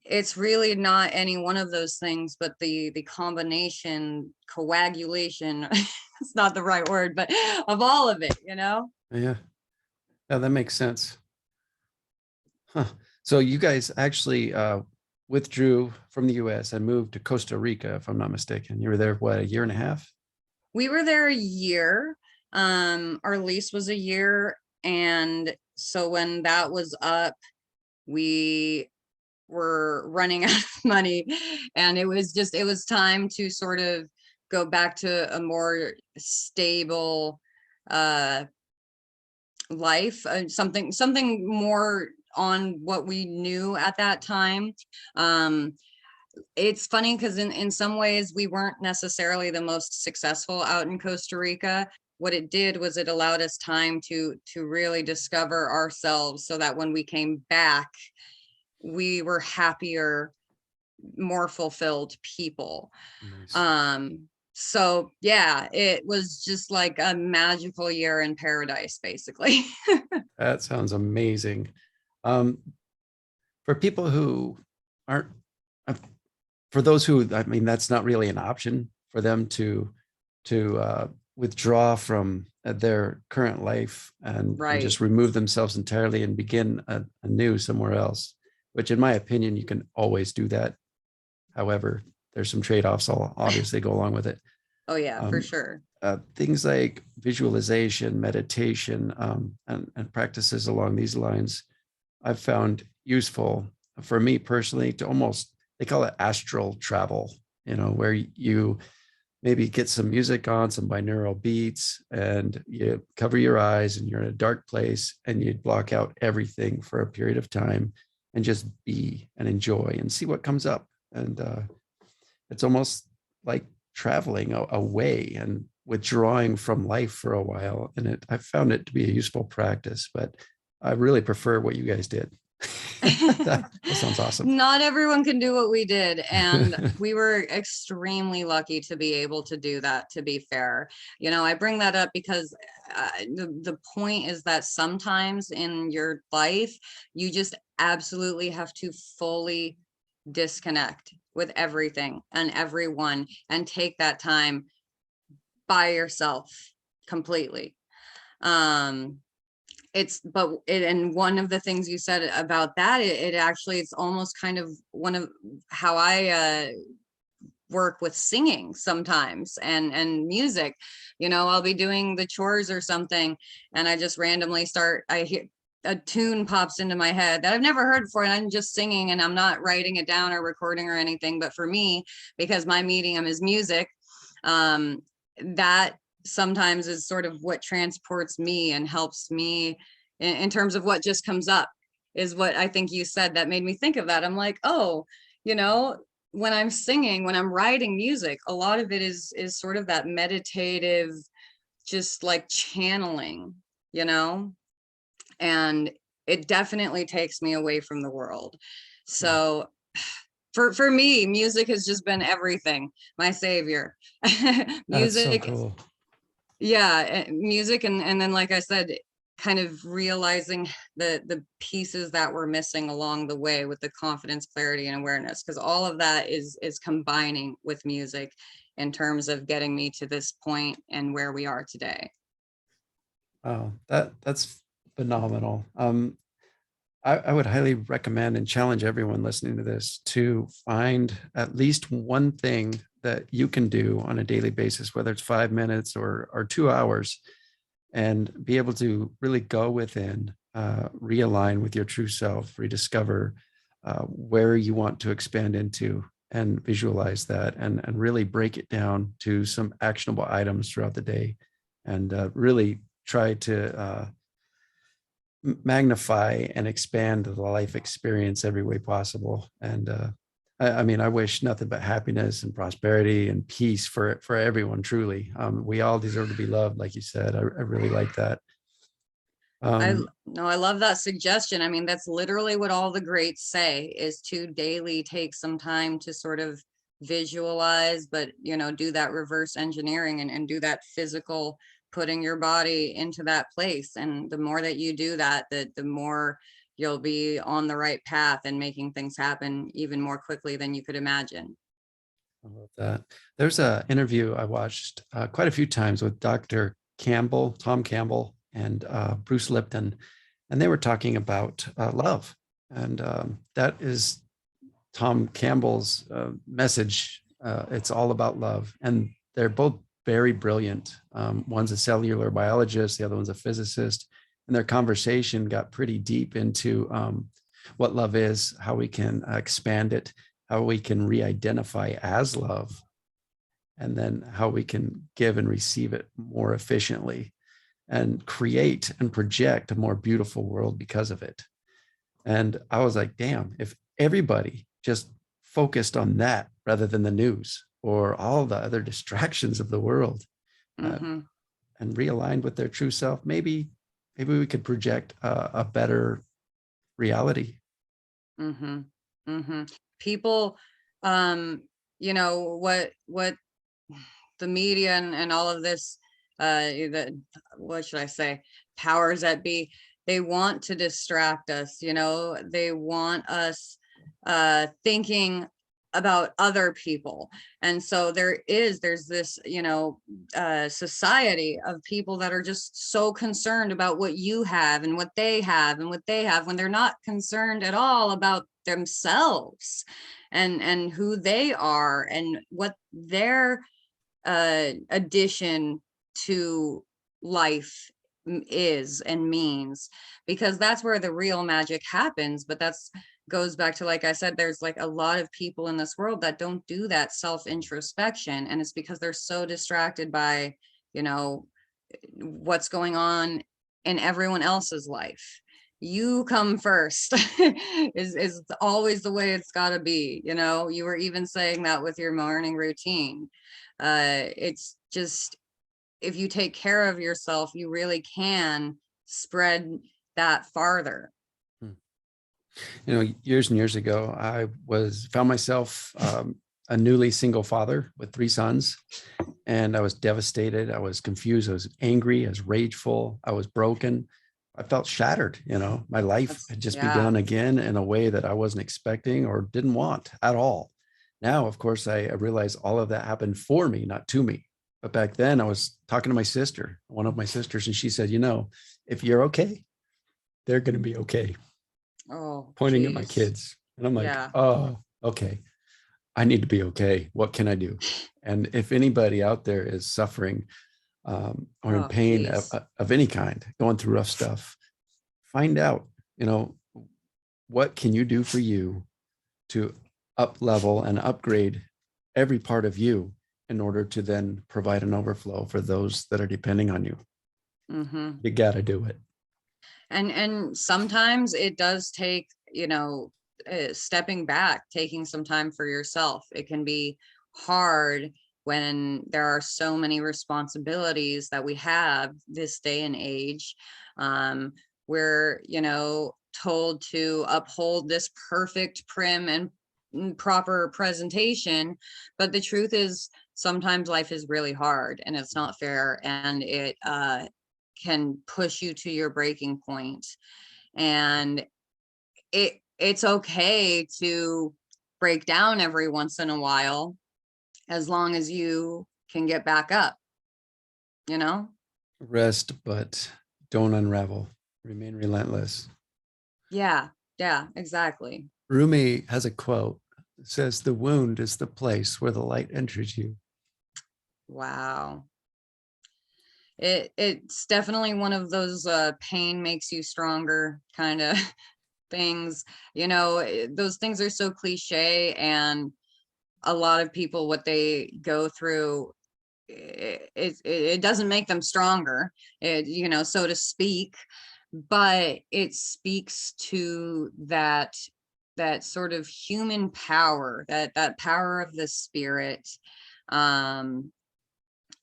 it's really not any one of those things, but the combination, coagulation, it's not the right word, but of all of it, you know? Yeah. Yeah, that makes sense. Huh. So you guys actually withdrew from the US and moved to Costa Rica, if I'm not mistaken. You were there, what, a year and a half? We were there a year. Our lease was a year. And so when that was up, we were running out of money, and it was time to sort of go back to a more stable life, something more on what we knew at that time. It's funny because in some ways we weren't necessarily the most successful out in Costa Rica. What it did was it allowed us time to really discover ourselves, so that when we came back, we were happier, more fulfilled people. Nice. So yeah, it was just like a magical year in paradise, basically. That sounds amazing. Um, for people who aren't, uh, for those who, I mean, that's not really an option for them to withdraw from their current life and Right. just remove themselves entirely and begin anew somewhere else. Which, in my opinion, you can always do that. However, there's some trade-offs. I'll obviously go along with it. Oh yeah, for Um, sure. things like visualization, meditation, and practices along these lines, I've found useful for me personally to almost, they call it astral travel, where you maybe get some music on, some binaural beats, and you cover your eyes and you're in a dark place and you block out everything for a period of time and just be and enjoy and see what comes up. And it's almost like traveling away and withdrawing from life for a while. And I found it to be a useful practice, but I really prefer what you guys did. That sounds awesome. Not everyone can do what we did, and we were extremely lucky to be able to do that, to be fair. I bring that up because the point is that sometimes in your life, you just absolutely have to fully disconnect with everything and everyone and take that time by yourself completely. And one of the things you said about that, it actually, it's almost kind of one of how I work with singing sometimes, and music. I'll be doing the chores or something, and I just randomly I hear a tune pops into my head that I've never heard before, and I'm just singing, and I'm not writing it down or recording or anything. But for me, because my medium is music, that sometimes is sort of what transports me and helps me in terms of what just comes up, is what I think you said that made me think of that. I'm like, oh, when I'm singing, when I'm writing music, a lot of it is sort of that meditative, just like channeling, and it definitely takes me away from the world. So for me, music has just been everything, my savior. That's so Music, cool. yeah, music, and then, like I said, kind of realizing the pieces that we're missing along the way with the confidence, clarity, and awareness, because all of that is combining with music in terms of getting me to this point and where we are today. Oh, that's phenomenal. I would highly recommend and challenge everyone listening to this to find at least one thing that you can do on a daily basis, whether it's 5 minutes or 2 hours, and be able to really go within, realign with your true self, rediscover where you want to expand into, and visualize that, and really break it down to some actionable items throughout the day, and really try to magnify and expand the life experience every way possible. And I mean, I wish nothing but happiness and prosperity and peace for everyone. Truly, we all deserve to be loved, like you said. I really like that. I Um, no, I love that suggestion. I mean, that's literally what all the greats say, is to daily take some time to sort of visualize, but, you know, do that reverse engineering and do that physical, putting your body into that place. And the more that you do that, the more you'll be on the right path and making things happen even more quickly than you could imagine. I love that. There's a interview I watched quite a few times with Dr. Campbell, Tom Campbell, and Bruce Lipton, and they were talking about love. And that is Tom Campbell's message. It's all about love. And they're both very brilliant. One's a cellular biologist, the other one's a physicist. And their conversation got pretty deep into what love is, how we can expand it, how we can re-identify as love, and then how we can give and receive it more efficiently and create and project a more beautiful world because of it. And I was like, damn, if everybody just focused on that rather than the news or all the other distractions of the world, Mm-hmm. and realigned with their true self, maybe we could project a better reality. Mm-hmm. Mm-hmm. People, you know, what the media and all of this, what should I say, powers that be, they want to distract us, you know, they want us thinking about other people. And so there's this, you know, society of people that are just so concerned about what you have and what they have and what they have, when they're not concerned at all about themselves and who they are and what their addition to life is and means, because that's where the real magic happens. But that's goes back to, like I said, there's like a lot of people in this world that don't do that self introspection, and it's because they're so distracted by, you know, what's going on in everyone else's life. You come first is always the way it's got to be. You know, you were even saying that with your morning routine. It's just, if you take care of yourself, you really can spread that farther. You know, years and years ago, I found myself a newly single father with 3 sons, and I was devastated. I was confused. I was angry. I was rageful. I was broken. I felt shattered. You know, my life had just Yeah. begun again in a way that I wasn't expecting or didn't want at all. Now, of course, I realize all of that happened for me, not to me. But back then I was talking to my sister, one of my sisters, and she said, you know, if you're okay, they're going to be okay. Oh, Pointing at my geez. kids. And I'm like, Yeah. oh, okay. I need to be okay. What can I do? And if anybody out there is suffering or in Oh, pain please. of any kind, going through rough stuff, find out, you know, what can you do for you to up level and upgrade every part of you in order to then provide an overflow for those that are depending on you. Mm-hmm. You got to do it. And sometimes it does take, you know, stepping back, taking some time for yourself. It can be hard when there are so many responsibilities that we have this day and age. We're, you know, told to uphold this perfect, prim and proper presentation, but the truth is sometimes life is really hard and it's not fair, and it can push you to your breaking point. And it's okay to break down every once in a while, as long as you can get back up, you know? Rest, but don't unravel. Remain relentless. Yeah, yeah, exactly. Rumi has a quote that says, the wound is the place where the light enters you. Wow. It's definitely one of those pain makes you stronger kind of things. You know, those things are so cliche, and a lot of people, what they go through, it doesn't make them stronger, you know, so to speak, but it speaks to that sort of human power, that power of the spirit. um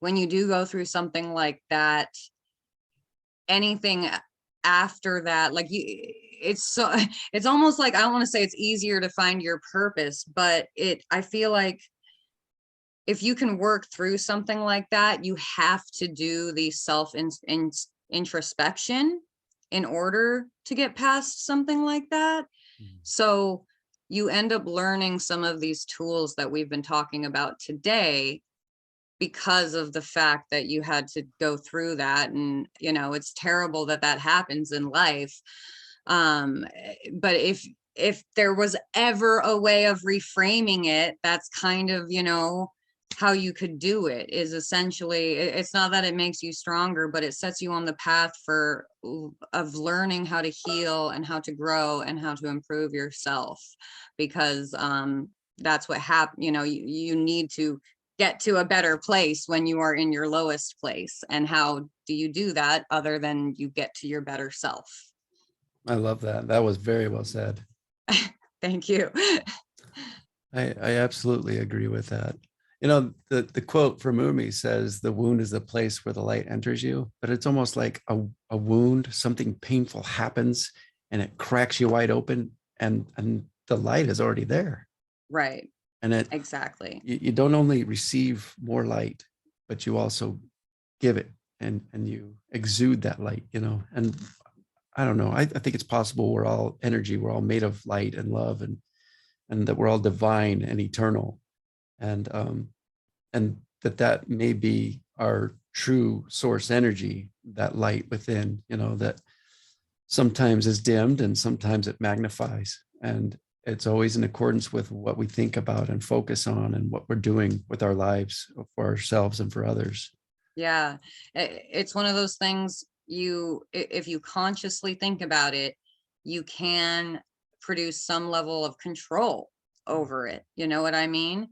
when you do go through something like that, anything after that, like you, it's so it's almost like, I don't want to say it's easier to find your purpose, but I feel like if you can work through something like that, you have to do the introspection in order to get past something like that. So you end up learning some of these tools that we've been talking about today because of the fact that you had to go through that. And, you know, it's terrible that that happens in life. But if there was ever a way of reframing it, that's kind of, you know, how you could do it, is essentially, it's not that it makes you stronger, but it sets you on the path of learning how to heal and how to grow and how to improve yourself, because that's what happened. You know, you need to get to a better place when you are in your lowest place. And how do you do that other than you get to your better self? I love that. That was very well said. Thank you. I absolutely agree with that. You know, the quote from Umi says, the wound is the place where the light enters you, but it's almost like a wound, something painful happens and it cracks you wide open, and the light is already there. Right. And it Exactly. you don't only receive more light, but you also give it, and you exude that light, you know. And I don't know, I think it's possible we're all energy, we're all made of light and love, and that we're all divine and eternal, and that may be our true source energy, that light within, you know, that sometimes is dimmed and sometimes it magnifies, and it's always in accordance with what we think about and focus on and what we're doing with our lives for ourselves and for others. Yeah. It's one of those things, if you consciously think about it, you can produce some level of control over it. You know what I mean?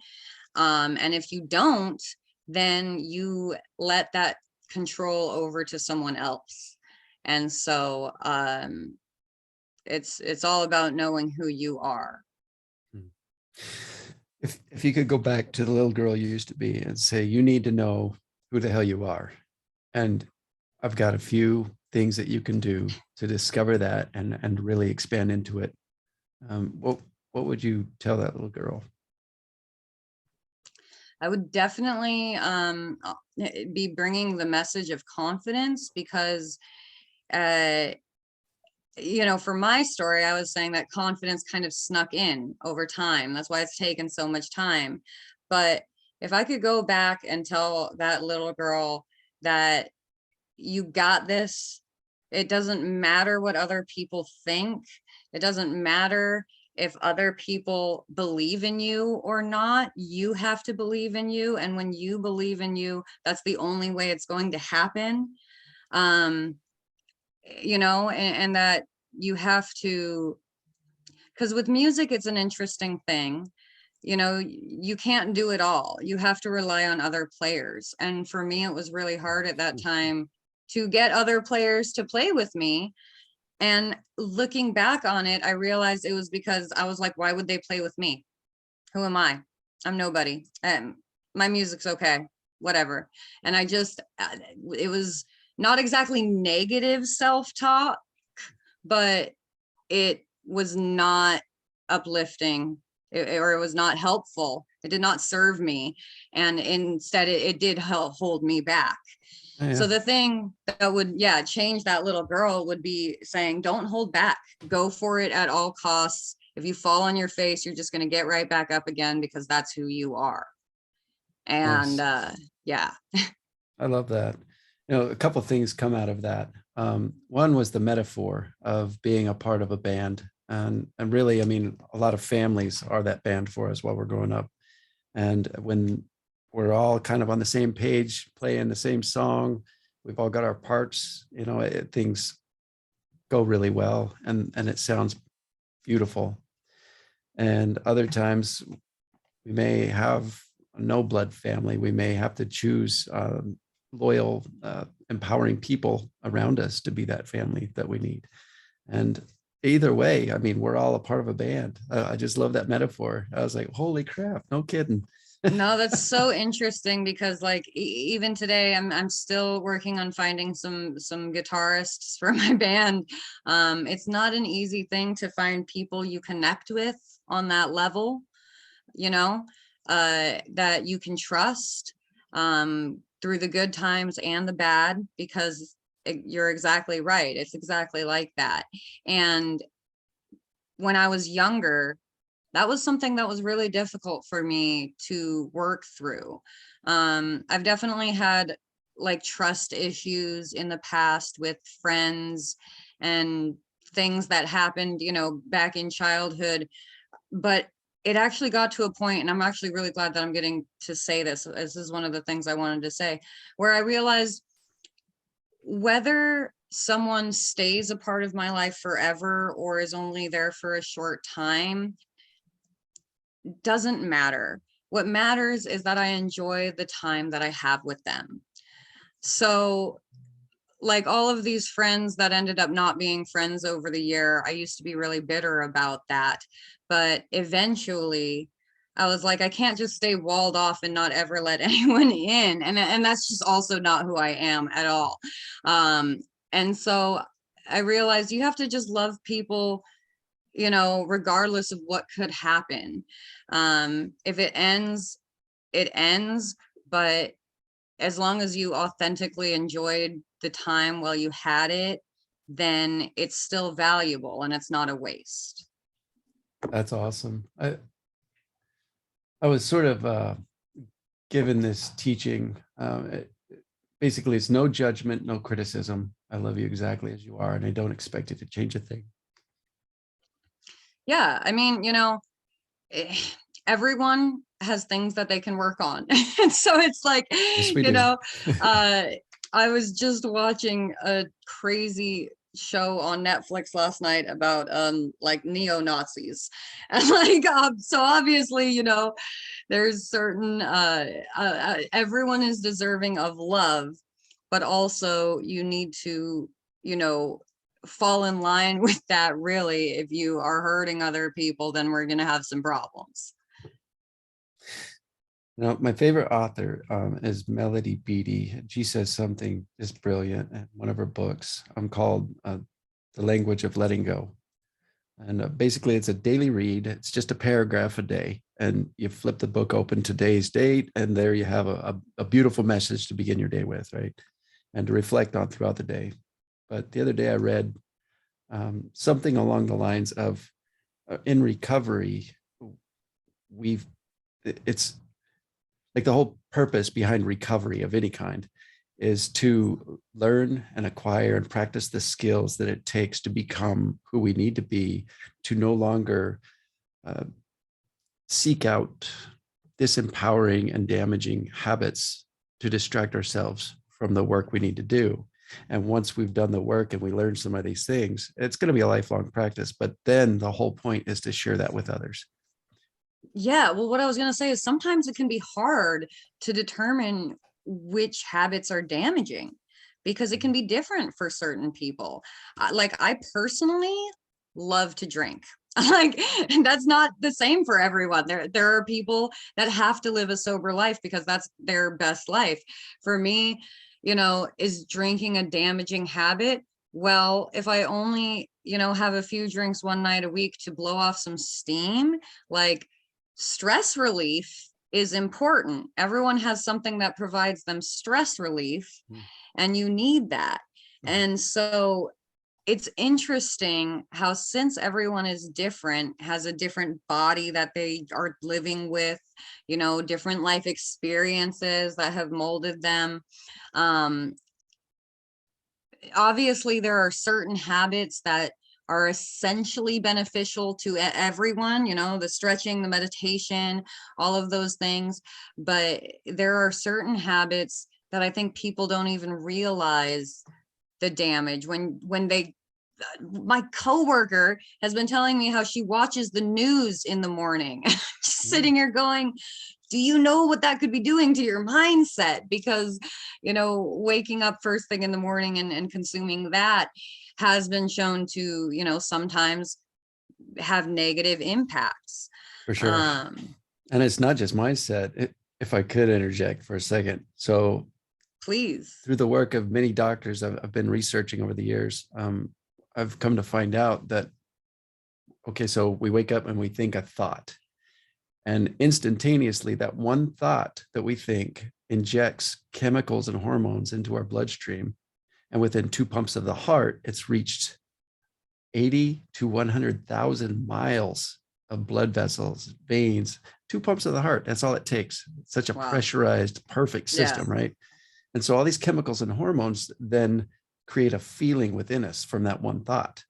And if you don't, then you let that control over to someone else. And so it's all about knowing who you are. If you could go back to the little girl you used to be and say, you need to know who the hell you are, and I've got a few things that you can do to discover that and really expand into it, what would you tell that little girl? I would definitely be bringing the message of confidence, because you know, for my story, I was saying that confidence kind of snuck in over time. That's why it's taken so much time. But if I could go back and tell that little girl that you got this, it doesn't matter what other people think. It doesn't matter if other people believe in you or not. You have to believe in you. And when you believe in you, that's the only way it's going to happen. You know, and that you have to, because with music, it's an interesting thing. You know, you can't do it all. You have to rely on other players. And for me, it was really hard at that time to get other players to play with me. And looking back on it, I realized it was because I was like, why would they play with me? Who am I? I'm nobody. My music's okay, whatever. And I just, it was not exactly negative self-talk, but it was not uplifting, or it was not helpful. It did not serve me. And instead, it did help hold me back. Oh, yeah. So the thing that would, yeah, change that little girl would be saying, don't hold back. Go for it at all costs. If you fall on your face, you're just going to get right back up again, because that's who you are. And Nice. yeah. I love that. You know, a couple of things come out of that. One was the metaphor of being a part of a band. And really, I mean, a lot of families are that band for us while we're growing up. And when we're all kind of on the same page, playing the same song, we've all got our parts, you know, things go really well, and it sounds beautiful. And other times we may have no blood family. We may have to choose loyal, empowering people around us to be that family that we need. And either way, I mean, we're all a part of a band. I just love that metaphor. I was like, holy crap, no kidding. No, that's so interesting, because like even today I'm still working on finding some guitarists for my band. It's not an easy thing to find people you connect with on that level, you know. that you can trust through the good times and the bad, because you're exactly right. It's exactly like that. And when I was younger, that was something that was really difficult for me to work through. I've definitely had like trust issues in the past with friends and things that happened, you know, back in childhood. But it actually got to a point, and I'm actually really glad that I'm getting to say this. This is one of the things I wanted to say, where I realized whether someone stays a part of my life forever or is only there for a short time doesn't matter. What matters is that I enjoy the time that I have with them. So, like all of these friends that ended up not being friends over the year, I used to be really bitter about that. But eventually, I was like, I can't just stay walled off and not ever let anyone in. And that's just also not who I am at all. And so I realized you have to just love people, you know, regardless of what could happen. If it ends, it ends. But as long as you authentically enjoyed the time while you had it, then it's still valuable and it's not a waste. That's awesome. I was sort of given this teaching. Basically, it's no judgment, no criticism. I love you exactly as you are, and I don't expect you to change a thing. Yeah, I mean, you know, eh, everyone has things that they can work on. And so it's like, Yes, we you do. know, uh, I was just watching a crazy show on Netflix last night about like neo-Nazis. And like so obviously, you know, there's certain everyone is deserving of love, but also you need to, you know, fall in line with that. Really, if you are hurting other people, then we're going to have some problems. Now, my favorite author is Melody Beattie, and she says something just brilliant in one of her books called The Language of Letting Go. And basically, it's a daily read. It's just a paragraph a day. And you flip the book open today's date, and there you have a beautiful message to begin your day with, right? And to reflect on throughout the day. But the other day, I read something along the lines of in recovery, it's like the whole purpose behind recovery of any kind is to learn and acquire and practice the skills that it takes to become who we need to be, to no longer seek out disempowering and damaging habits to distract ourselves from the work we need to do. And once we've done the work and we learn some of these things, it's going to be a lifelong practice. But then the whole point is to share that with others. Yeah, well, what I was going to say is sometimes it can be hard to determine which habits are damaging because it can be different for certain people. Like I personally love to drink. Like, and that's not the same for everyone. There are people that have to live a sober life because that's their best life. For me, you know, is drinking a damaging habit? Well, if I only, you know, have a few drinks one night a week to blow off some steam, like stress relief is important. Everyone has something that provides them stress relief, and you need that. And so it's interesting how, since everyone is different, has a different body that they are living with, you know, different life experiences that have molded them. Obviously, there are certain habits that are essentially beneficial to everyone, you know, the stretching, the meditation, all of those things. But there are certain habits that I think people don't even realize the damage when they my coworker has been telling me how she watches the news in the morning. Just sitting here going, do you know what that could be doing to your mindset? Because, you know, waking up first thing in the morning and consuming that has been shown to, you know, sometimes have negative impacts. For sure. And it's not just mindset. If I could interject for a second. So Please. through the work of many doctors I've been researching over the years, I've come to find out that, okay, so we wake up and we think a thought. And instantaneously, that one thought that we think injects chemicals and hormones into our bloodstream. And within 2 pumps of the heart, it's reached 80 to 100,000 miles of blood vessels, veins, 2 pumps of the heart. That's all it takes. It's such a Wow. pressurized, perfect system, Yes. right? And so all these chemicals and hormones then create a feeling within us from that one thought.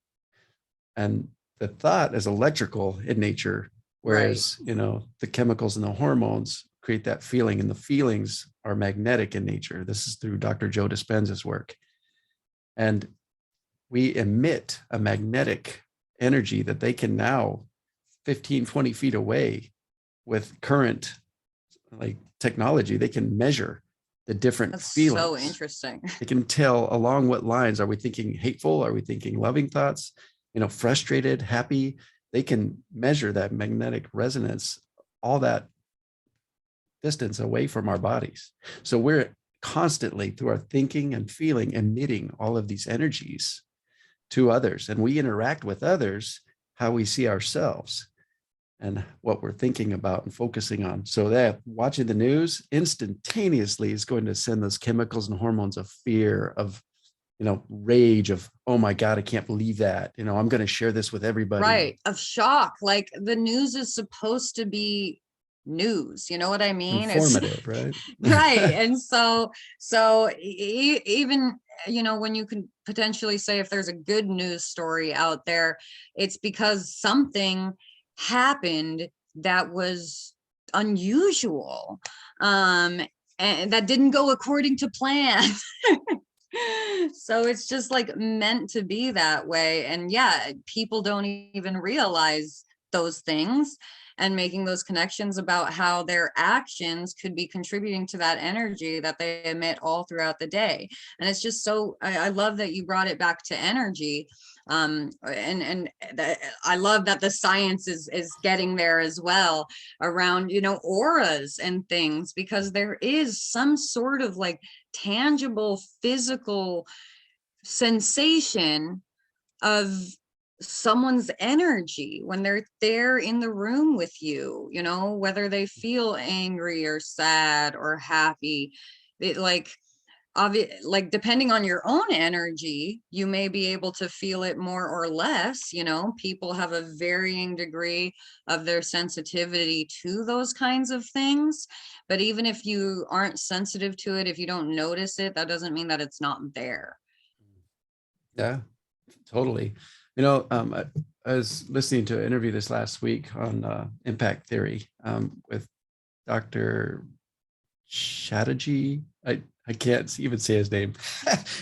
And the thought is electrical in nature, Right. whereas, the chemicals and the hormones create that feeling, and the feelings are magnetic in nature. This is through Dr. Joe Dispenza's work. And we emit a magnetic energy that they can now 15, 20 feet away with current like technology, they can measure the different That's so feelings. interesting. They can tell along what lines. Are we thinking hateful? Are we thinking loving thoughts? Frustrated, happy? They can measure that magnetic resonance, all that distance away from our bodies. So we're constantly, through our thinking and feeling, emitting all of these energies to others. And we interact with others how we see ourselves and what we're thinking about and focusing on. So that watching the news instantaneously is going to send those chemicals and hormones of fear, of rage, of, oh my God, I can't believe that. I'm going to share this with everybody. Right. Of shock. Like the news is supposed to be news. You know what I mean? Informative, right? Right. And so even, when you can potentially say if there's a good news story out there, it's because something happened that was unusual, and that didn't go according to plan. So it's just like meant to be that way. And yeah, people don't even realize those things and making those connections about how their actions could be contributing to that energy that they emit all throughout the day. And it's just so, I love that you brought it back to energy. And I love that the science is getting there as well around, auras and things, because there is some sort of like tangible physical sensation of someone's energy when they're there in the room with you, whether they feel angry or sad or happy. It like depending on your own energy, you may be able to feel it more or less. People have a varying degree of their sensitivity to those kinds of things. But even if you aren't sensitive to it, if you don't notice it, that doesn't mean that it's not there. Yeah, totally. I was listening to an interview this last week on impact theory with Dr. Chatterjee. I can't even say his name.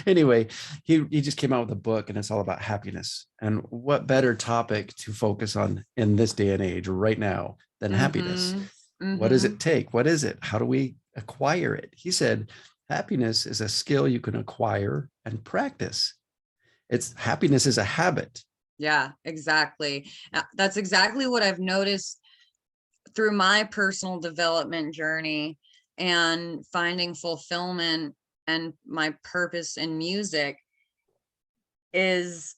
Anyway, he just came out with a book, and it's all about happiness. And what better topic to focus on in this day and age right now than happiness? What does it take? What is it? How do we acquire it? He said, happiness is a skill you can acquire and practice. Happiness is a habit. Yeah, exactly. That's exactly what I've noticed through my personal development journey and finding fulfillment and my purpose in music is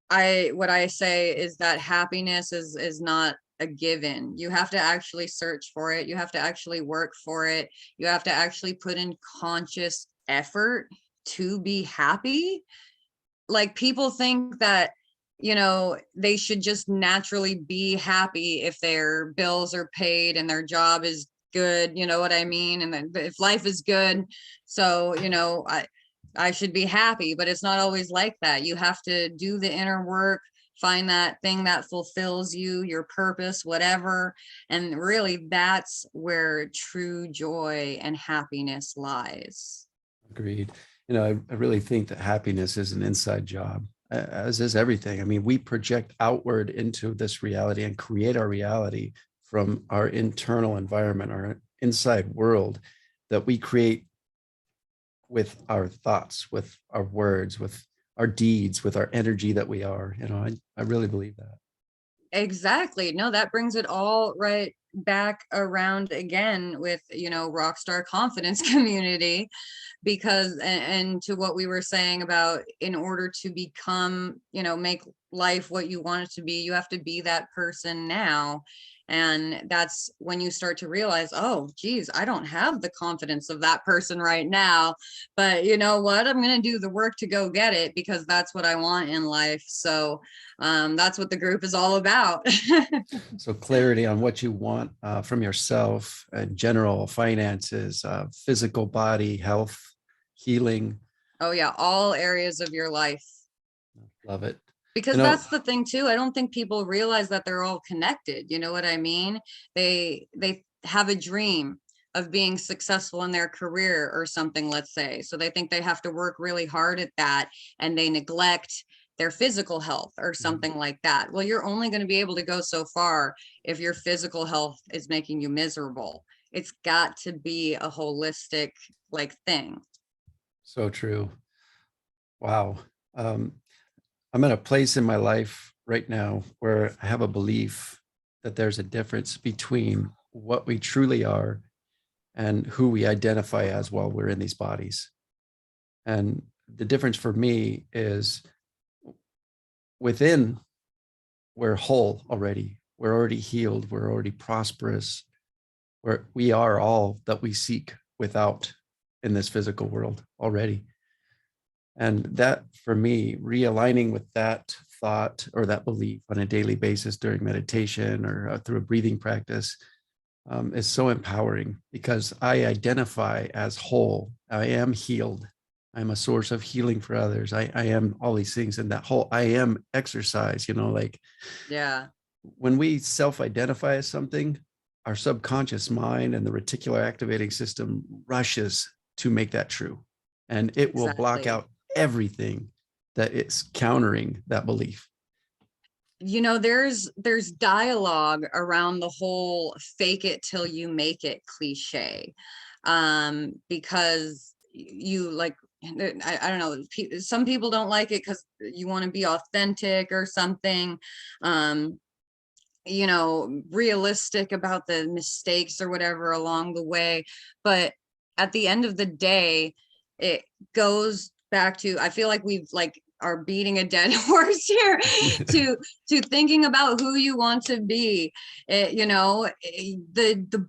what I say is that happiness is not a given. You have to actually search for it. You have to actually work for it. You have to actually put in conscious effort to be happy. Like people think that, they should just naturally be happy if their bills are paid and their job is good, you know what I mean? And then if life is good, so, I should be happy, but it's not always like that. You have to do the inner work, find that thing that fulfills you, your purpose, whatever. And really that's where true joy and happiness lies. Agreed. I really think that happiness is an inside job, as is everything. I mean, we project outward into this reality and create our reality from our internal environment, our inside world that we create with our thoughts, with our words, with our deeds, with our energy that we are. I really believe that. Exactly. No, that brings it all right back around again with, Rockstar Confidence Community, because, and to what we were saying about in order to become, make life what you want it to be, you have to be that person now. And that's when you start to realize, oh, geez, I don't have the confidence of that person right now. But you know what? I'm going to do the work to go get it because that's what I want in life. So that's what the group is all about. So clarity on what you want from yourself and general finances, physical body, health, healing. Oh, yeah. All areas of your life. Love it. Because You know, that's the thing too. I don't think people realize that they're all connected. You know what I mean? They have a dream of being successful in their career or something, let's say. So they think they have to work really hard at that and they neglect their physical health or something like that. Well, you're only going to be able to go so far if your physical health is making you miserable. It's got to be a holistic like thing. so true. Wow. I'm in a place in my life right now where I have a belief that there's a difference between what we truly are and who we identify as while we're in these bodies. And the difference for me is within, we're whole already. We're already healed. We're already prosperous. We are all that we seek without in this physical world already. And that, for me, realigning with that thought or that belief on a daily basis during meditation or through a breathing practice is so empowering because I identify as whole. I am healed. I'm a source of healing for others. I am all these things, and that whole I am exercise, like Yeah, when we self-identify as something, our subconscious mind and the reticular activating system rushes to make that true. And it will block exactly. out everything that is countering that belief. You know, there's dialogue around the whole fake it till you make it cliche. Because you like, I don't know, some people don't like it because you want to be authentic or something. Realistic about the mistakes or whatever along the way. But at the end of the day, it goes back to, I feel like we've like are beating a dead horse here to thinking about who you want to be. The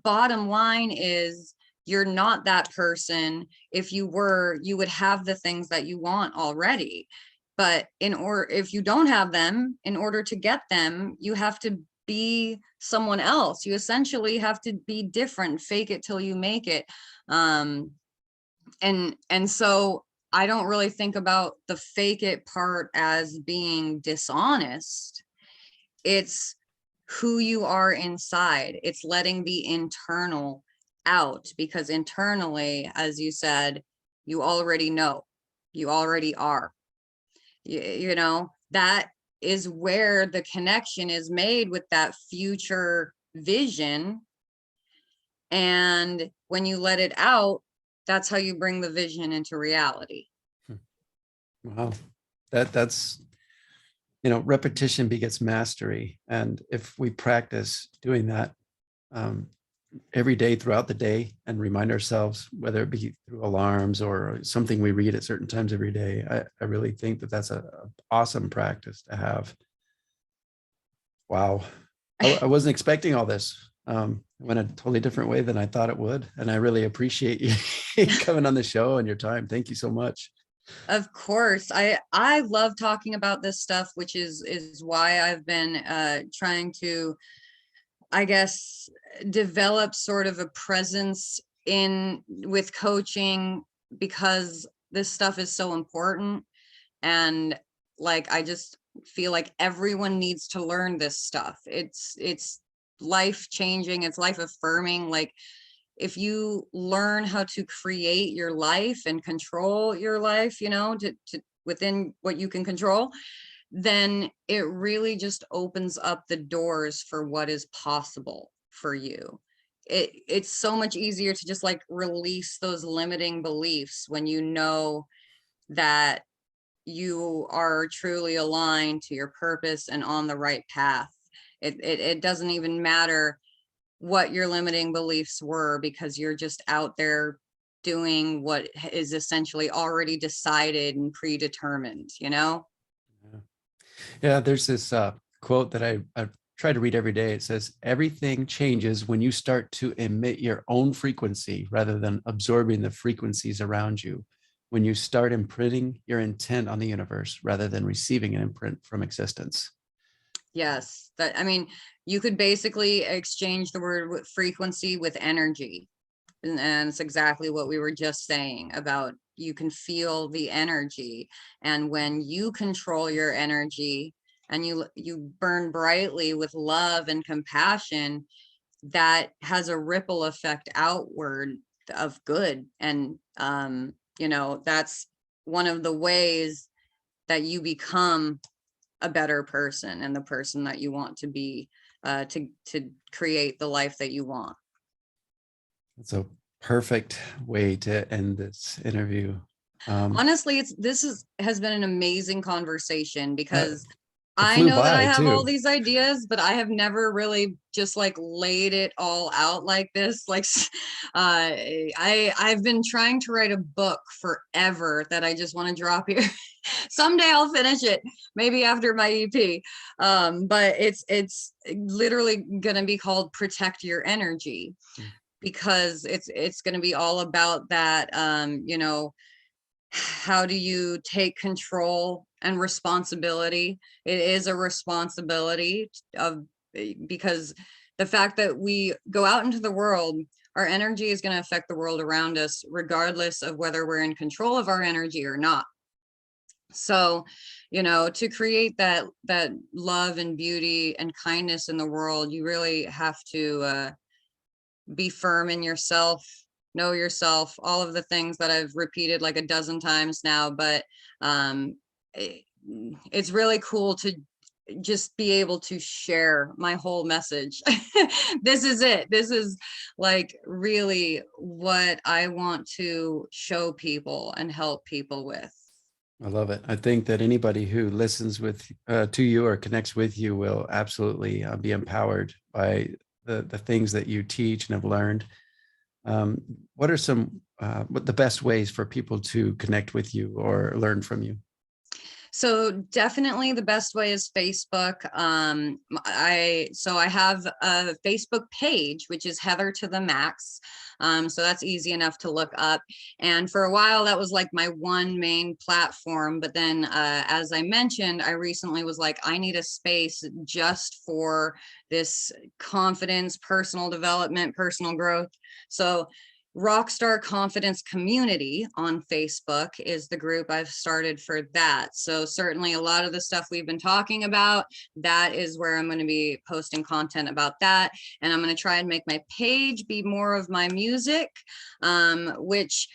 bottom line is you're not that person. If you were, you would have the things that you want already. But if you don't have them, in order to get them, you have to be someone else. You essentially have to be different, fake it till you make it. And so I don't really think about the fake it part as being dishonest. It's who you are inside. It's letting the internal out, because internally, as you said, you already know, you already are. That is where the connection is made with that future vision. And when you let it out, that's how you bring the vision into reality. Wow. That's repetition begets mastery. And if we practice doing that every day throughout the day and remind ourselves, whether it be through alarms or something we read at certain times every day, I really think that that's an awesome practice to have. Wow. I wasn't expecting all this. It went a totally different way than I thought it would. And I really appreciate you coming on the show and your time. Thank you so much. Of course. I love talking about this stuff, which is why I've been trying to, I guess, develop sort of a presence with coaching, because this stuff is so important. And like, I just feel like everyone needs to learn this stuff. It's life changing, it's life affirming. Like, if you learn how to create your life and control your life, to within what you can control, then it really just opens up the doors for what is possible for you. It's so much easier to just like release those limiting beliefs when you know that you are truly aligned to your purpose and on the right path. It doesn't even matter what your limiting beliefs were, because you're just out there doing what is essentially already decided and predetermined. Yeah, there's this quote that I try to read every day. It says, everything changes when you start to emit your own frequency rather than absorbing the frequencies around you. When you start imprinting your intent on the universe rather than receiving an imprint from existence. Yes, that, I mean, you could basically exchange the word frequency with energy. And it's exactly what we were just saying about, you can feel the energy. And when you control your energy and you burn brightly with love and compassion, that has a ripple effect outward of good. And, you know, that's one of the ways that you become a better person and the person that you want to be, to create the life that you want. It's a perfect way to end this interview. Honestly, has been an amazing conversation, because it I flew know that I by have all too. these ideas, but I have never really just like laid it all out like this. Like, I've been trying to write a book forever that I just want to drop here. Someday I'll finish it, maybe after my EP. But it's literally gonna be called Protect Your Energy, because it's gonna be all about that. You know, how do you take control and responsibility? It is a responsibility of, because the fact that we go out into the world, our energy is going to affect the world around us, regardless of whether we're in control of our energy or not. So, you know, to create that love and beauty and kindness in the world, you really have to be firm in yourself, know yourself, all of the things that I've repeated like a dozen times now. But it's really cool to just be able to share my whole message. This is it. This is like really what I want to show people and help people with. I love it. I think that anybody who listens to you or connects with you will absolutely be empowered by the things that you teach and have learned. What are some what the best ways for people to connect with you or learn from you? So definitely the best way is Facebook. I have a Facebook page, which is Heather to the Max. So that's easy enough to look up. And for a while, that was like my one main platform. But then, as I mentioned, I recently was like, I need a space just for this confidence, personal development, personal growth. So Rockstar Confidence Community on Facebook is the group I've started for that. So certainly a lot of the stuff we've been talking about, that is where I'm going to be posting content about that. And I'm going to try and make my page be more of my music, which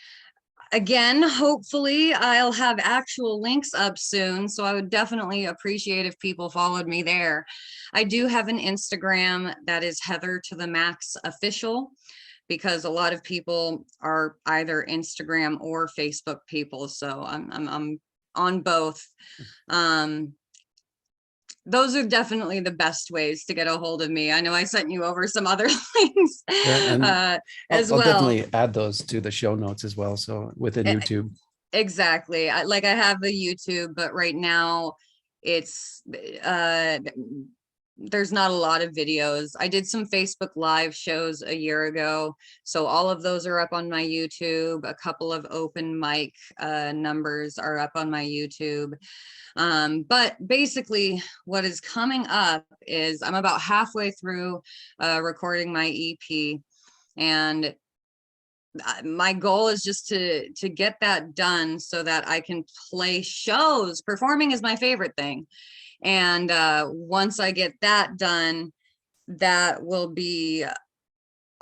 again, hopefully I'll have actual links up soon. So I would definitely appreciate if people followed me there. I do have an Instagram that is Heather to the Max Official, because a lot of people are either Instagram or Facebook people. So I'm on both. Those are definitely the best ways to get a hold of me. I know I sent you over some other links And as I'll well. definitely add those to the show notes as well. So within YouTube. Exactly. I have the YouTube, but right now it's there's not a lot of videos. I did some Facebook Live shows a year ago, so all of those are up on my YouTube. A couple of open mic numbers are up on my YouTube. But basically what is coming up is I'm about halfway through recording my EP, and my goal is just to get that done so that I can play shows. Performing is my favorite thing. And once I get that done, that will be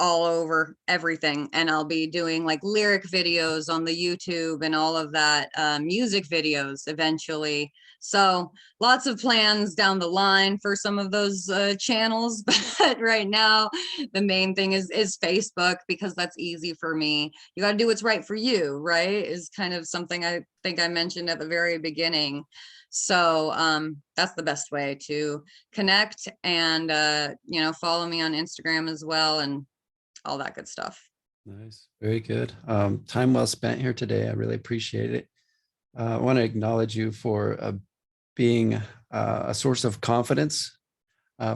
all over everything. And I'll be doing like lyric videos on the YouTube and all of that, music videos eventually. So lots of plans down the line for some of those channels. But right now, the main thing is Facebook, because that's easy for me. You got to do what's right for you, right? Is kind of something I think I mentioned at the very beginning. So that's the best way to connect, and you know, follow me on Instagram as well, and all that good stuff. Nice. Very good. Time well spent here today. I really appreciate it. I want to acknowledge you for being a source of confidence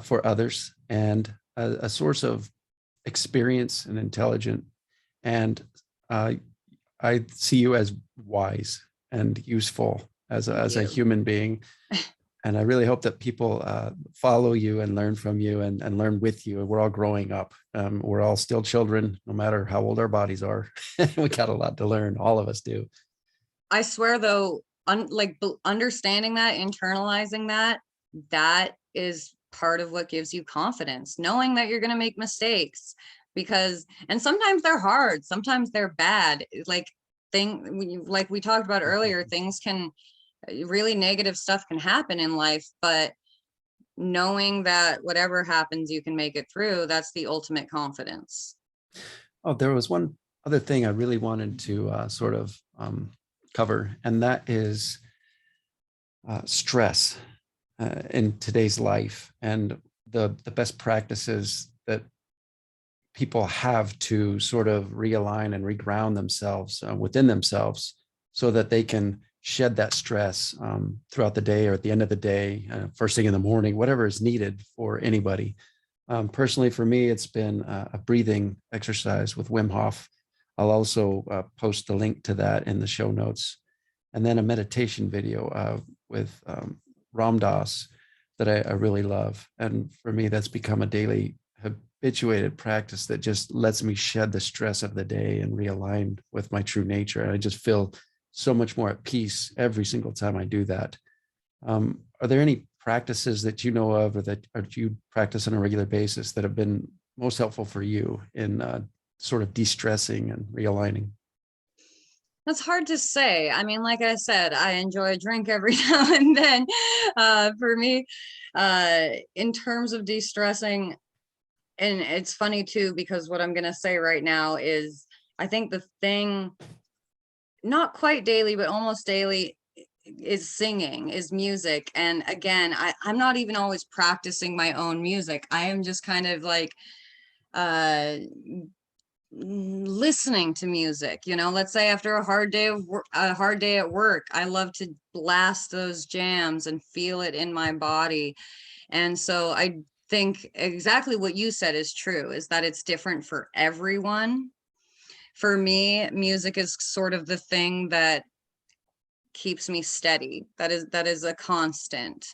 for others, and a source of experience and intelligent. And I see you as wise and useful as Thank a you. human being. And I really hope that people follow you and learn from you and learn with you. We're all growing up. We're all still children, no matter how old our bodies are. We got a lot to learn. All of us do. I swear though, understanding that, internalizing that, that is part of what gives you confidence, knowing that you're going to make mistakes, because, and sometimes they're hard, sometimes they're bad. Like we talked about earlier, things can, really negative stuff can happen in life, but knowing that whatever happens, you can make it through, that's the ultimate confidence. Oh, there was one other thing I really wanted to sort of cover, and that is stress in today's life, and the best practices that people have to sort of realign and reground themselves within themselves, so that they can shed that stress throughout the day or at the end of the day, first thing in the morning, whatever is needed for anybody. Personally, for me, it's been a breathing exercise with Wim Hof. I'll also post the link to that in the show notes. And then a meditation video with Ram Dass that I really love. And for me, that's become a daily habituated practice that just lets me shed the stress of the day and realign with my true nature. And I just feel so much more at peace every single time I do that. Are there any practices that you know of, or that you practice on a regular basis, that have been most helpful for you in sort of de-stressing and realigning? That's hard to say. I mean, like I said, I enjoy a drink every now and then. For me, in terms of de-stressing, and it's funny too, because what I'm going to say right now is, I think the thing, not quite daily, but almost daily, is singing, is music. And again, I'm not even always practicing my own music. I am just kind of like listening to music. Let's say after a hard day at work, I love to blast those jams and feel it in my body. And so I think exactly what you said is true, is that it's different for everyone. For me, music is sort of the thing that keeps me steady. That is a constant.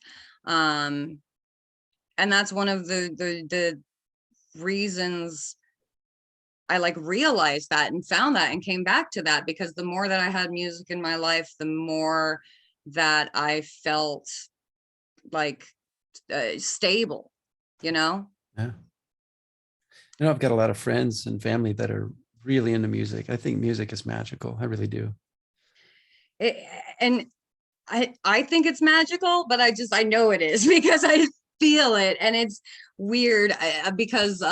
And that's one of the reasons I realized that and found that and came back to that, because the more that I had music in my life, the more that I felt like stable, you know? Yeah. I've got a lot of friends and family that are really into music. I think music is magical. I really do. It, and I think it's magical, but I know it is because I feel it, and it's weird because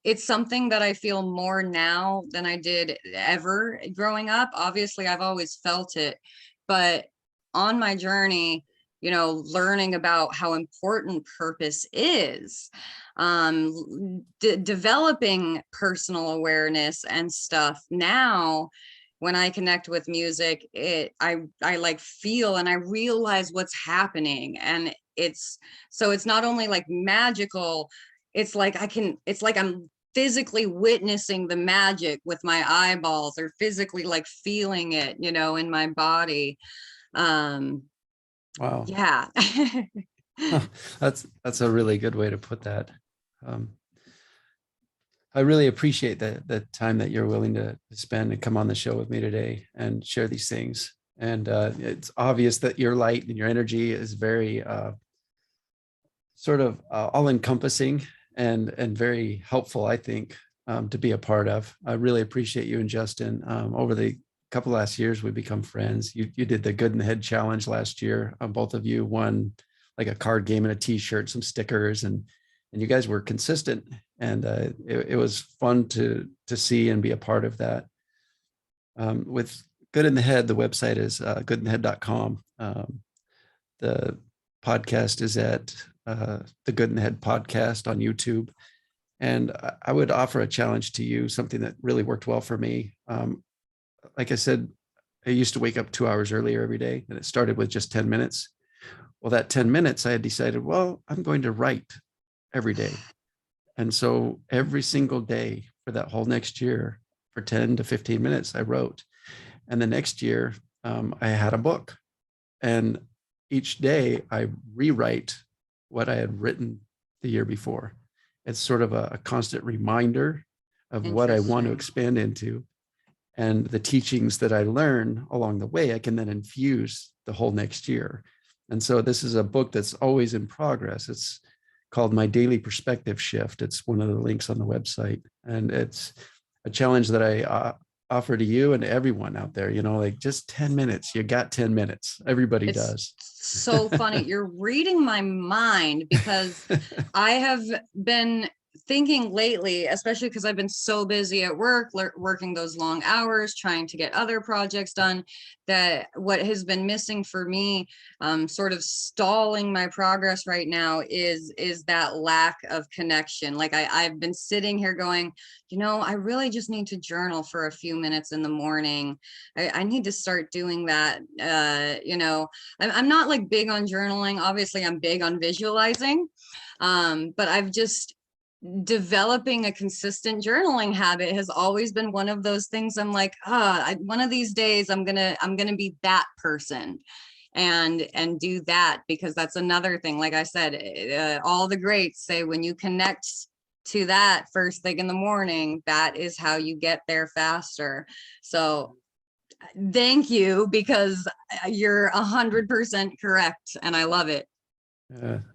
it's something that I feel more now than I did ever growing up. Obviously, I've always felt it, but on my journey, learning about how important purpose is, developing personal awareness and stuff. Now, when I connect with music, I feel and I realize what's happening. And it's not only magical, it's like I'm physically witnessing the magic with my eyeballs, or physically feeling it, in my body. Wow. Yeah. Huh. That's a really good way to put that. Um, I really appreciate the time that you're willing to spend and come on the show with me today and share these things. And it's obvious that your light and your energy is very sort of all-encompassing and very helpful, I think, to be a part of. I really appreciate you and Justin. Over the couple last years, we've become friends. You did the Good in the Head challenge last year. Both of you won like a card game and a T-shirt, some stickers, and you guys were consistent. And it was fun to see and be a part of that. With Good in the Head, the website is goodinthehead.com. The podcast is at the Good in the Head podcast on YouTube. And I would offer a challenge to you, something that really worked well for me. Like I said, I used to wake up 2 hours earlier every day, and it started with just 10 minutes. Well, that 10 minutes, I had decided, well, I'm going to write every day. And so every single day for that whole next year, for 10 to 15 minutes, I wrote. And the next year, I had a book. And each day I rewrite what I had written the year before. It's sort of a constant reminder of what I want to Interesting. expand into. And the teachings that I learn along the way, I can then infuse the whole next year. And so this is a book that's always in progress. It's called My Daily Perspective Shift. It's one of the links on the website. And it's a challenge that I offer to you and everyone out there, like just 10 minutes. You got 10 minutes. Everybody It's does. so funny. You're reading my mind, because I have been thinking lately, especially because I've been so busy at work, working those long hours, trying to get other projects done, that what has been missing for me, sort of stalling my progress right now, is that lack of connection. Like I've been sitting here going, I really just need to journal for a few minutes in the morning. I need to start doing that. I'm not like big on journaling. Obviously, I'm big on visualizing. But I've just developing a consistent journaling habit has always been one of those things. I'm like, one of these days I'm gonna be that person and do that, because that's another thing. Like I said, all the greats say when you connect to that first thing in the morning, that is how you get there faster. So thank you, because you're 100% correct, and I love it.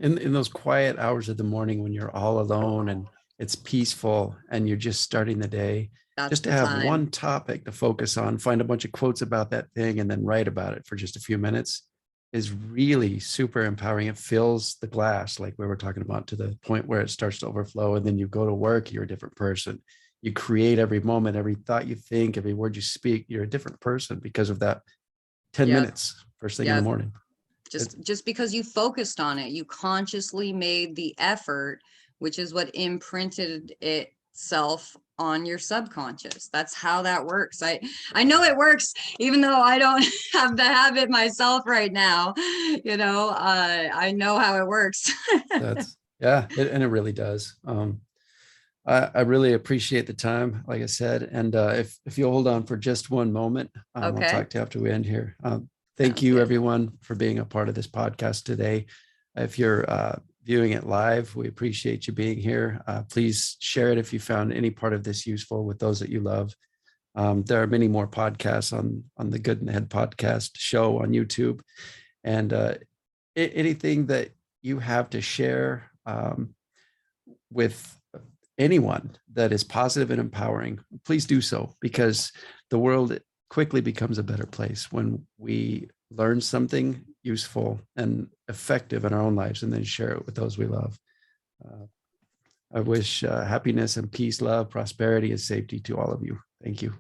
In those quiet hours of the morning when you're all alone and it's peaceful and you're just starting the day, That's just to the have time. one topic to focus on, find a bunch of quotes about that thing and then write about it for just a few minutes is really super empowering. It fills the glass, like we were talking about, to the point where it starts to overflow. And then you go to work, you're a different person. You create every moment, every thought you think, every word you speak, you're a different person because of that 10 Yep. minutes first thing in the Yep. morning. Just because you focused on it, you consciously made the effort, which is what imprinted itself on your subconscious. That's how that works. I know it works, even though I don't have the habit myself right now. I know how it works. And it really does. I really appreciate the time, like I said, and if you'll hold on for just one moment, I'll Okay. talk to you after we end here. Thank Sounds you, good. everyone, for being a part of this podcast today. If you're viewing it live, we appreciate you being here. Please share it if you found any part of this useful with those that you love. There are many more podcasts on the Good in the Head podcast show on YouTube, and anything that you have to share with anyone that is positive and empowering, please do so, because the world quickly becomes a better place when we learn something useful and effective in our own lives and then share it with those we love. I wish happiness and peace, love, prosperity, and safety to all of you. Thank you.